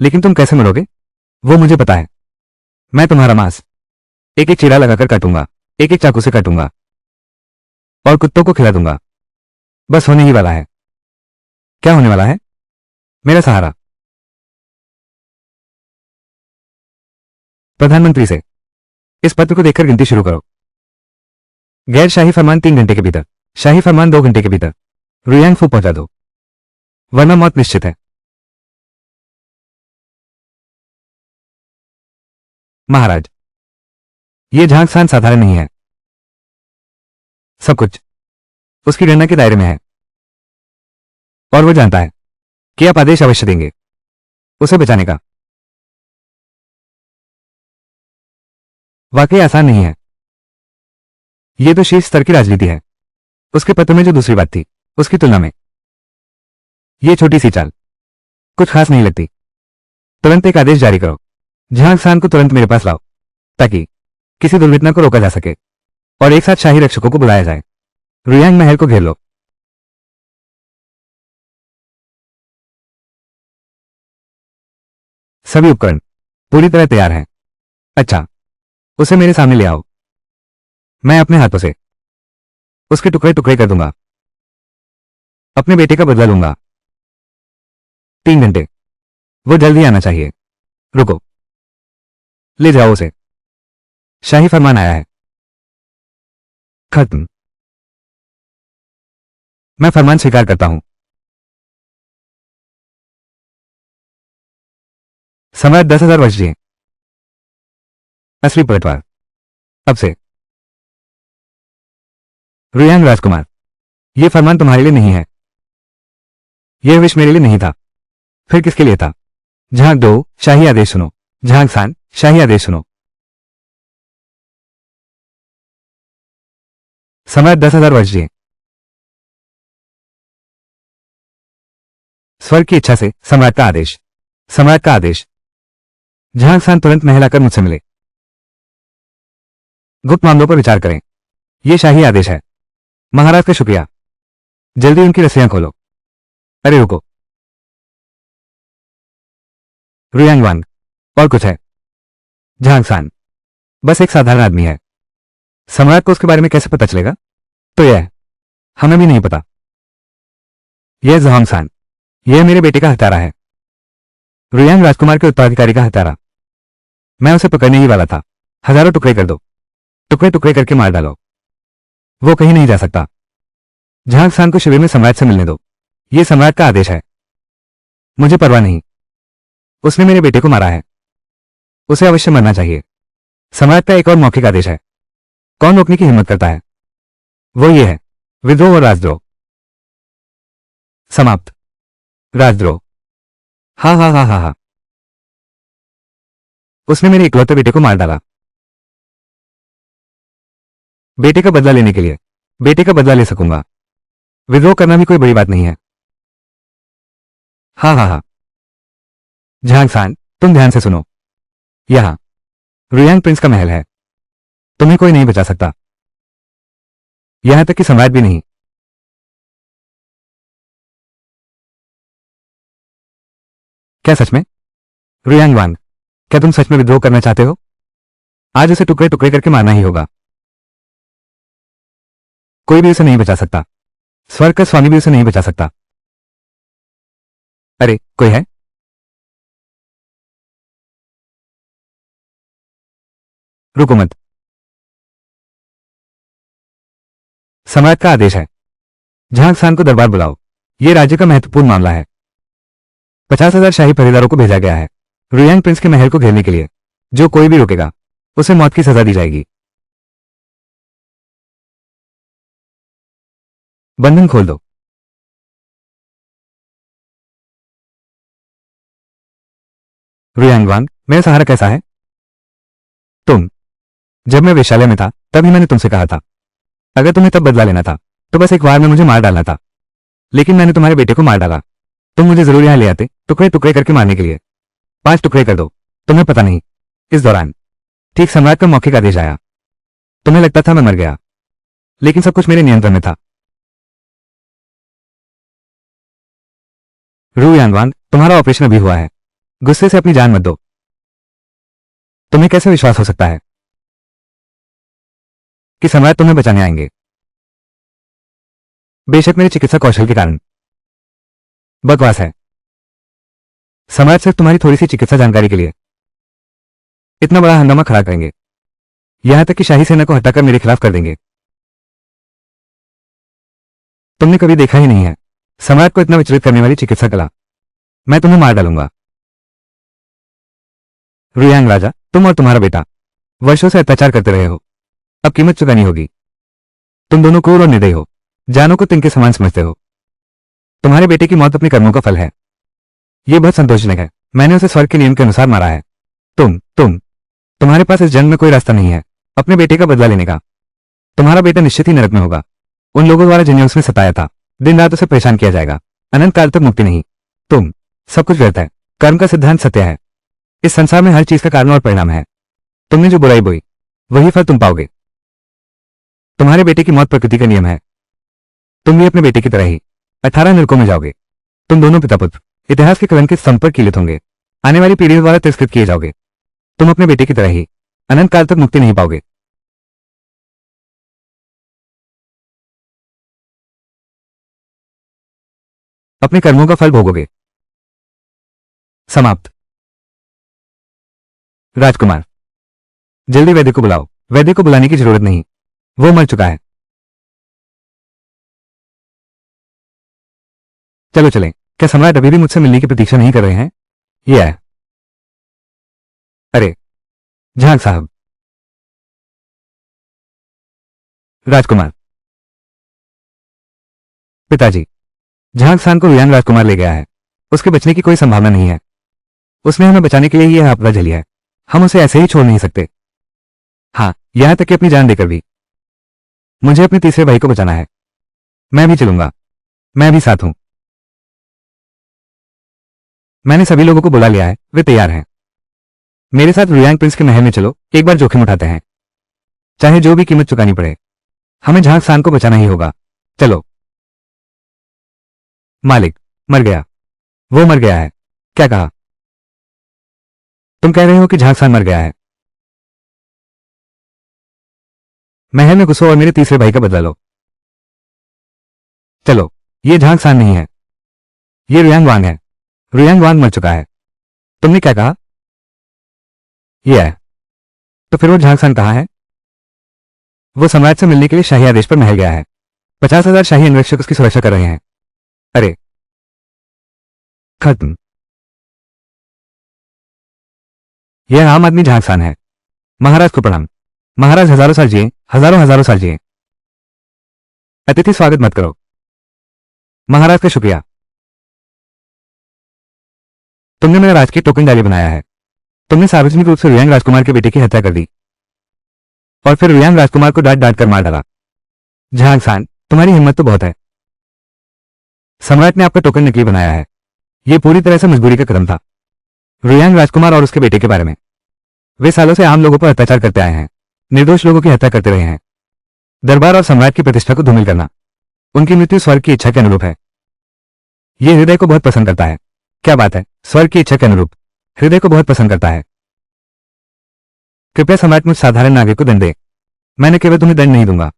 लेकिन तुम कैसे मरोगे वो मुझे पता है। मैं तुम्हारा मांस एक एक चीरा लगाकर काटूंगा, एक एक चाकू से काटूंगा और कुत्तों को खिला दूंगा। बस होने ही वाला है। क्या होने वाला है? मेरा सहारा। प्रधानमंत्री से इस पत्र को देखकर गिनती शुरू करो। गैर शाही फरमान 3 घंटे के भीतर, शाही फरमान 2 घंटे के भीतर रुयांग फू पहुंचा दो, वरना मौत निश्चित है। महाराज, यह झांगसान साधारण नहीं है। सब कुछ उसकी गणना के दायरे में है और वो जानता है कि आप आदेश अवश्य देंगे उसे बचाने का। वाकई आसान नहीं है। यह तो शीर्ष स्तर की राजनीति है। उसके पत्र में जो दूसरी बात थी उसकी तुलना में यह छोटी सी चाल कुछ खास नहीं लगती। तुरंत एक आदेश जारी करो, झांगसान को तुरंत मेरे पास लाओ ताकि किसी दुर्घटना को रोका जा सके और एक साथ शाही रक्षकों को बुलाया जाए। रुयांग महल को घेर लो। सभी उपकरण पूरी तरह तैयार हैं। अच्छा, उसे मेरे सामने ले आओ। मैं अपने हाथों से उसके टुकड़े टुकड़े कर दूंगा। अपने बेटे का बदला लूंगा। 3 घंटे, वो जल्दी आना चाहिए। रुको, ले जाओ उसे। शाही फरमान आया है। खत्म। मैं फरमान स्वीकार करता हूं। समय 10,000 वर्ष जिए। असली पलटवार अब से। रुयांग राजकुमार, यह फरमान तुम्हारे लिए नहीं है। यह विश मेरे लिए नहीं था। फिर किसके लिए था? झांग दो, शाही आदेश सुनो। झांगसान, शाही आदेश सुनो। समय 10,000 वर्ष जिए। स्वर्ग की इच्छा से सम्राट का आदेश। सम्राट का आदेश। झांगसान तुरंत महल आकर मुझसे मिले। गुप्त मामलों पर विचार करें। यह शाही आदेश है। महाराज का शुक्रिया। जल्दी उनकी रस्सियां खोलो। अरे रुको, रुयांग वांग, और कुछ है? झांगसान बस एक साधारण आदमी है। सम्राट को उसके बारे में कैसे पता चलेगा? तो यह हमें भी नहीं पता। यह झांगसान, यह मेरे बेटे का हत्यारा है। रुयांग राजकुमार के उत्तराधिकारी का हत्यारा। मैं उसे पकड़ने ही वाला था। हजारों टुकड़े कर दो, टुकड़े टुकड़े करके मार डालो। वो कहीं नहीं जा सकता। झांगसान को शिविर में सम्राट से मिलने दो। यह सम्राट का आदेश है। मुझे परवाह नहीं। उसने मेरे बेटे को मारा है। उसे अवश्य मरना चाहिए। सम्राट का एक और मौखिक आदेश है। कौन रोकने की हिम्मत करता है? वो ये है, विद्रोह और राजद्रोह। समाप्त। राजद्रोह। हा हा हा हा हा। उसने मेरे इकलौते बेटे को मार डाला। बेटे का बदला लेने के लिए बेटे का बदला ले सकूंगा। विद्रोह करना भी कोई बड़ी बात नहीं है। हा हा हा। झांगसान, तुम ध्यान से सुनो। यहां रुयांग प्रिंस का महल है। तुम्हें कोई नहीं बचा सकता, यहां तक कि सम्राट भी नहीं। क्या सच में? रुयांग वांग, क्या तुम सच में विद्रोह करना चाहते हो? आज उसे टुकड़े टुकड़े करके मारना ही होगा। कोई भी उसे नहीं बचा सकता। स्वर्ग का स्वामी भी उसे नहीं बचा सकता। अरे कोई है? रुको मत। सम्राट का आदेश है। झांगसान को दरबार बुलाओ। यह राज्य का महत्वपूर्ण मामला है। 50,000 शाही पहरेदारों को भेजा गया है रुयांग प्रिंस के महल को घेरने के लिए। जो कोई भी रोकेगा उसे मौत की सजा दी जाएगी। बंधन खोल दो। रुयांगवांग, मेरा सहारा कैसा है? तुम। जब मैं वेश्यालय में था तभी मैंने तुमसे कहा था, अगर तुम्हें तब बदला लेना था तो बस एक बार में मुझे मार डालना था, लेकिन मैंने तुम्हारे बेटे को मार डाला। तुम मुझे जरूर यहां ले आते, टुकड़े टुकड़े करके मारने के लिए। 5 टुकड़े कर दो। तुम्हें पता नहीं, इस दौरान ठीक सम्राट का मौखिक आदेश आया। तुम्हें लगता था मैं मर गया, लेकिन सब कुछ मेरे नियंत्रण में था। रू यांगवांग, तुम्हारा ऑपरेशन अभी हुआ है, गुस्से से अपनी जान मत दो। तुम्हें कैसे विश्वास हो सकता है कि सम्राट तुम्हें बचाने आएंगे? बेशक मेरे चिकित्सा कौशल के कारण। बकवास है। सम्राट सिर्फ तुम्हारी थोड़ी सी चिकित्सा जानकारी के लिए इतना बड़ा हंगामा खड़ा करेंगे, यहां तक कि शाही सेना को हटाकर मेरे खिलाफ कर देंगे। तुमने कभी देखा ही नहीं है सम्राट को इतना विचलित करने वाली चिकित्सा कला। मैं तुम्हें मार डालूंगा। रुयांग राजा, तुम और तुम्हारा बेटा वर्षों से अत्याचार करते रहे हो, अब कीमत चुकानी होगी। तुम दोनों क्रूर और निर्दयी हो, जानों को तिनके समान समझते हो। तुम्हारे बेटे की मौत अपने कर्मों का फल है। यह बहुत संतोषजनक है। मैंने उसे स्वर्ग के नियम के अनुसार मारा है। तुम्हारे पास इस जन्म में कोई रास्ता नहीं है अपने बेटे का बदला लेने का। तुम्हारा बेटा निश्चित ही नरक में होगा, उन लोगों द्वारा जिन्हें उसने सताया था। दिन रात उसे परेशान किया जाएगा, अनंत काल तक मुक्ति नहीं। सब कुछ व्यर्थ है। कर्म का सिद्धांत सत्य है। इस संसार में हर चीज का कारण और परिणाम है। तुमने जो बुराई बोई वही फल तुम पाओगे। तुम्हारे बेटे की मौत प्रकृति का नियम है। तुम भी अपने बेटे की तरह ही 18 नरकों में जाओगे। तुम दोनों पिता पुत्र इतिहास के कलंकित स्तंभ पर कीलित होंगे, आने वाली पीढ़ियों द्वारा तिरस्कृत किए जाओगे। तुम अपने बेटे की तरह ही अनंत काल तक मुक्ति नहीं पाओगे। अपने कर्मों का फल भोगोगे। समाप्त। राजकुमार, जल्दी वैद्य को बुलाओ। वैद्य को बुलाने की जरूरत नहीं, वो मर चुका है। चलो चलें। क्या सम्राट अभी भी मुझसे मिलने की प्रतीक्षा नहीं कर रहे हैं? यह है। अरे झांग साहब। राजकुमार। पिताजी, झांग खान को रुयांग राजकुमार ले गया है। उसके बचने की कोई संभावना नहीं है। उसने हमें बचाने के लिए यह आपदा झेली है, हम उसे ऐसे ही छोड़ नहीं सकते। हाँ, यहां तक कि अपनी जान देकर भी। मुझे अपने तीसरे भाई को बचाना है। मैं भी चलूंगा। मैं भी साथ हूं। मैंने सभी लोगों को बुला लिया है, वे तैयार हैं। मेरे साथ रुयांग प्रिंस के महल में चलो, एक बार जोखिम उठाते हैं। चाहे जो भी कीमत चुकानी पड़े, हमें झांग खान को बचाना ही होगा। चलो। मालिक, मर गया। वो मर गया है। क्या कहा? तुम कह रहे हो कि झांग खान मर गया है? महल में घुसो और मेरे तीसरे भाई का बदला लो। चलो। ये झांग खान नहीं है, ये रुयांग वांग है। रुयांग वांग मर चुका है। तुमने क्या कहा? यह है। तो फिर वो झांग खान कहाँ है? वो सम्राट से मिलने के लिए शाही आदेश पर महल गया है। 50,000 शाही अन्वेषक उसकी सुरक्षा कर रहे हैं। अरे खत्म। यह आम आदमी झांग खान है। महाराज को प्रणाम। महाराज हजारों साल जिए, हजारों हजारों साल जिए। अतिथि स्वागत मत करो। महाराज का शुक्रिया। तुमने मेरा राजकीय टोकन डाली बनाया है। तुमने सार्वजनिक रूप से रुयांग राजकुमार के बेटे की हत्या कर दी और फिर रुयांग राजकुमार को डांट डांट कर मार डाला। झांग खान, तुम्हारी हिम्मत तो बहुत है। सम्राट ने आपका टोकन नकली बनाया है। यह पूरी तरह से मजबूरी का कदम था। रुयांग राजकुमार और उसके बेटे के बारे में, वे सालों से आम लोगों पर अत्याचार करते आए हैं, निर्दोष लोगों की हत्या करते रहे हैं। दरबार और सम्राट की प्रतिष्ठा को धूमिल करना उनकी मृत्यु स्वर्ग की इच्छा के अनुरूप है। यह हृदय को बहुत पसंद करता है। क्या बात है, स्वर्ग की इच्छा के अनुरूप हृदय को बहुत पसंद करता है। कृपया सम्राट मुझ साधारण नागरिक को दंड दे। मैंने केवल तुम्हें दंड नहीं दूंगा,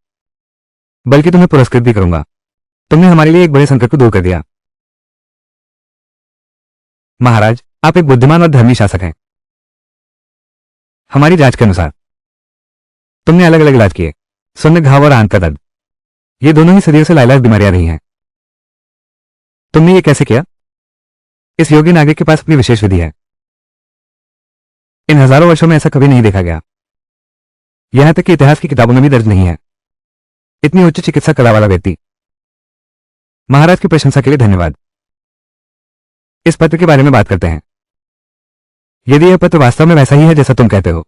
बल्कि तुम्हें पुरस्कृत भी करूंगा। तुमने हमारे लिए एक बड़े संकट को दूर कर दिया। महाराज, आप एक बुद्धिमान और धर्मी शासक हैं। हमारी जांच के अनुसार तुमने अलग अलग इलाज किए, सुन्न, घाव और आंत का दर्द। ये दोनों ही सदियों से लाइलाज बीमारियां रही हैं। तुमने ये कैसे किया? इस योग्य नागरिक के पास अपनी विशेष विधि है। इन हजारों वर्षों में ऐसा कभी नहीं देखा गया। यहां तक कि इतिहास की किताबों में भी दर्ज नहीं है। इतनी उच्च चिकित्सा कला वाला व्यक्ति। महाराज की प्रशंसा के लिए धन्यवाद। इस पत्र के बारे में बात करते हैं। यदि यह पत्र वास्तव में वैसा ही है जैसा तुम कहते हो,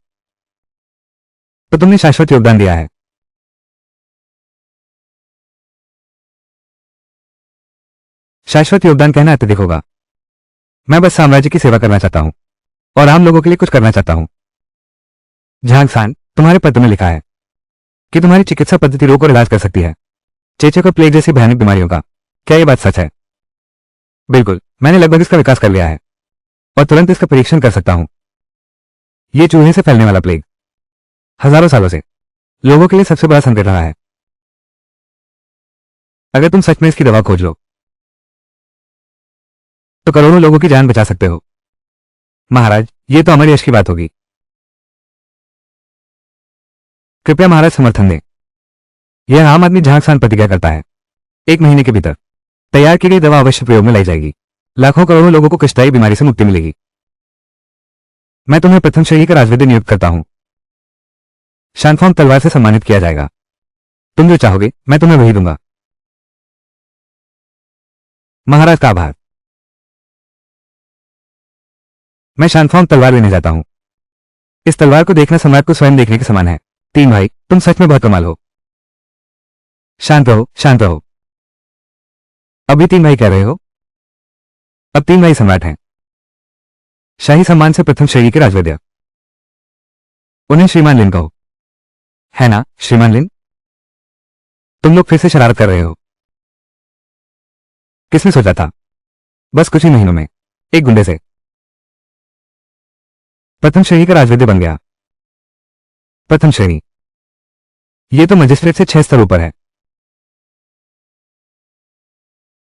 तो तुमने शाश्वत योगदान दिया है। शाश्वत योगदान कहना अत्यधिक होगा। मैं बस साम्राज्य की सेवा करना चाहता हूं और आम लोगों के लिए कुछ करना चाहता हूं। झांग सान, तुम्हारे पत्र में लिखा है कि तुम्हारी चिकित्सा पद्धति रोग और इलाज कर सकती है, चेचक और प्लेग जैसी भयानक बीमारियों का। क्या यह बात सच है? बिल्कुल, मैंने लगभग इसका विकास कर लिया है और तुरंत इसका परीक्षण कर सकता हूं। यह चूहे से फैलने वाला प्लेग हजारों सालों से लोगों के लिए सबसे बड़ा संकट रहा है। अगर तुम सच में इसकी दवा खोज लो तो करोड़ों लोगों की जान बचा सकते हो। महाराज, यह तो अमर यश की बात होगी। कृपया महाराज समर्थन दें। यह आम आदमी झांग सान प्रतिज्ञा करता है, 1 महीने के भीतर तैयार की गई दवा अवश्य प्रयोग में लाई जाएगी। लाखों करोड़ों लोगों को कष्टदायी बीमारी से मुक्ति मिलेगी। मैं तुम्हें प्रथम श्रेणी का राजवैद्य नियुक्त करता हूं। शानफॉर्म तलवार से सम्मानित किया जाएगा। तुम जो चाहोगे मैं तुम्हें वही दूंगा। महाराज का आभार। मैं शानफॉर्म तलवार लेने जाता हूं। इस तलवार को देखना सम्राट को स्वयं देखने के समान है। 3 भाई, तुम सच में बहुत कमाल हो। शांत रहो, शांत रहो। अभी 3 भाई कह रहे हो? अब 3 भाई सम्राट हैं। शाही सम्मान से प्रथम श्रेणी के राजवैद्य। उन्हें श्रीमान लिन कहो। है ना, श्रीमान लिन? तुम लोग फिर से शरारत कर रहे हो। किसने सोचा था? बस कुछ ही महीनों में एक गुंडे से प्रथम श्रेणी का राजवैद्य बन गया। प्रथम श्रेणी? यह तो मजिस्ट्रेट से 6 स्तर ऊपर है।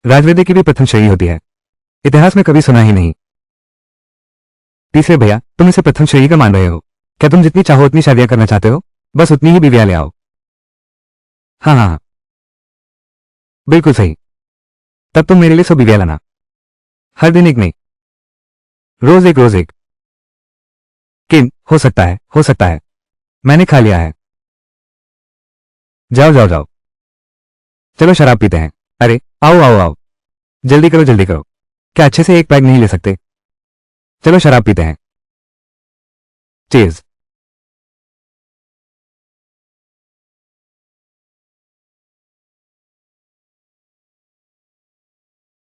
राजवैद्य की भी प्रथम श्रेणी होती है। इतिहास में कभी सुना ही नहीं। तीसरे भैया, तुम इसे प्रथम श्रेणी का मान रहे हो? क्या तुम जितनी चाहो उतनी शादियां करना चाहते हो? बस उतनी ही बीवियां ले आओ। हाँ हाँ हाँ, बिल्कुल सही। तब तुम मेरे लिए 100 बीवियां लाना। हर दिन एक नहीं, रोज एक, रोज एक। किन, हो सकता है, हो सकता है। मैंने खा लिया है। जाओ जाओ जाओ, चलो शराब पीते हैं। अरे आओ आओ आओ, जल्दी करो जल्दी करो। क्या अच्छे से एक पैग नहीं ले सकते? चलो शराब पीते हैं। चीज।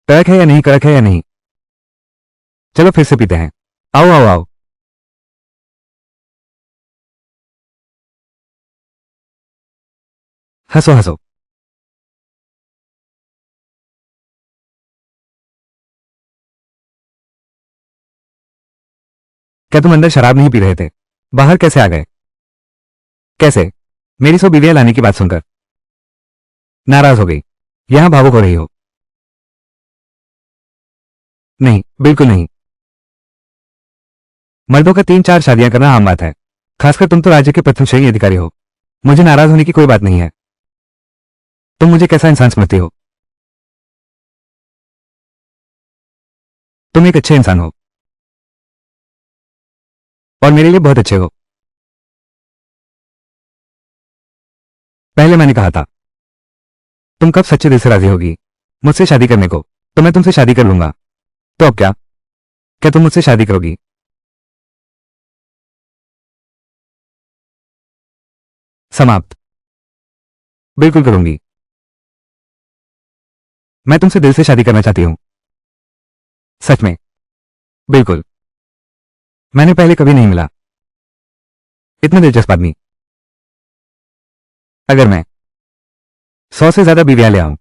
कड़क है या नहीं, कड़क है या नहीं? चलो फिर से पीते हैं। आओ आओ आओ। हंसो हंसो। क्या तुम अंदर शराब नहीं पी रहे थे? बाहर कैसे आ गए? कैसे? मेरी 100 बीवियां लाने की बात सुनकर नाराज हो गई? यहां भावुक हो रही हो? नहीं, बिल्कुल नहीं। मर्दों का 3-4 शादियां करना आम बात है। खासकर तुम तो राज्य के प्रथम श्रेणी अधिकारी हो। मुझे नाराज होने की कोई बात नहीं है। तुम मुझे कैसा इंसान समझती हो? तुम एक अच्छे इंसान हो और मेरे लिए बहुत अच्छे हो। पहले मैंने कहा था तुम कब सच्चे दिल से राजी होगी मुझसे शादी करने को, तो मैं तुमसे शादी कर लूंगा। तो अब क्या? क्या तुम मुझसे शादी करोगी? समाप्त। बिल्कुल करूंगी। मैं तुमसे दिल से शादी करना चाहती हूं। सच में? बिल्कुल। मैंने पहले कभी नहीं मिला इतना दिलचस्प आदमी। अगर मैं 100 से ज्यादा बीवियां ले आऊं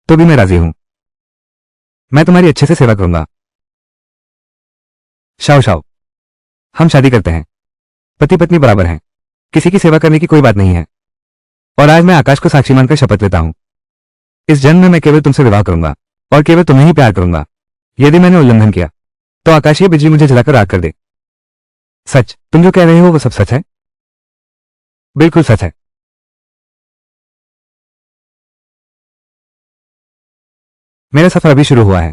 तो भी मैं राजी हूं। मैं तुम्हारी अच्छे से सेवा करूंगा। शाओ शाओ, हम शादी करते हैं। पति पत्नी बराबर हैं। किसी की सेवा करने की कोई बात नहीं है। और आज मैं आकाश को साक्षी मानकर शपथ लेता हूं, इस जन्म में मैं केवल तुमसे विवाह करूंगा और केवल तुम्हें ही प्यार करूंगा। यदि मैंने उल्लंघन किया तो आकाशीय बिजली मुझे जलाकर राख कर दे। सच? तुम जो कह रहे हो वो सब सच है? बिल्कुल सच है। मेरा सफर अभी शुरू हुआ है।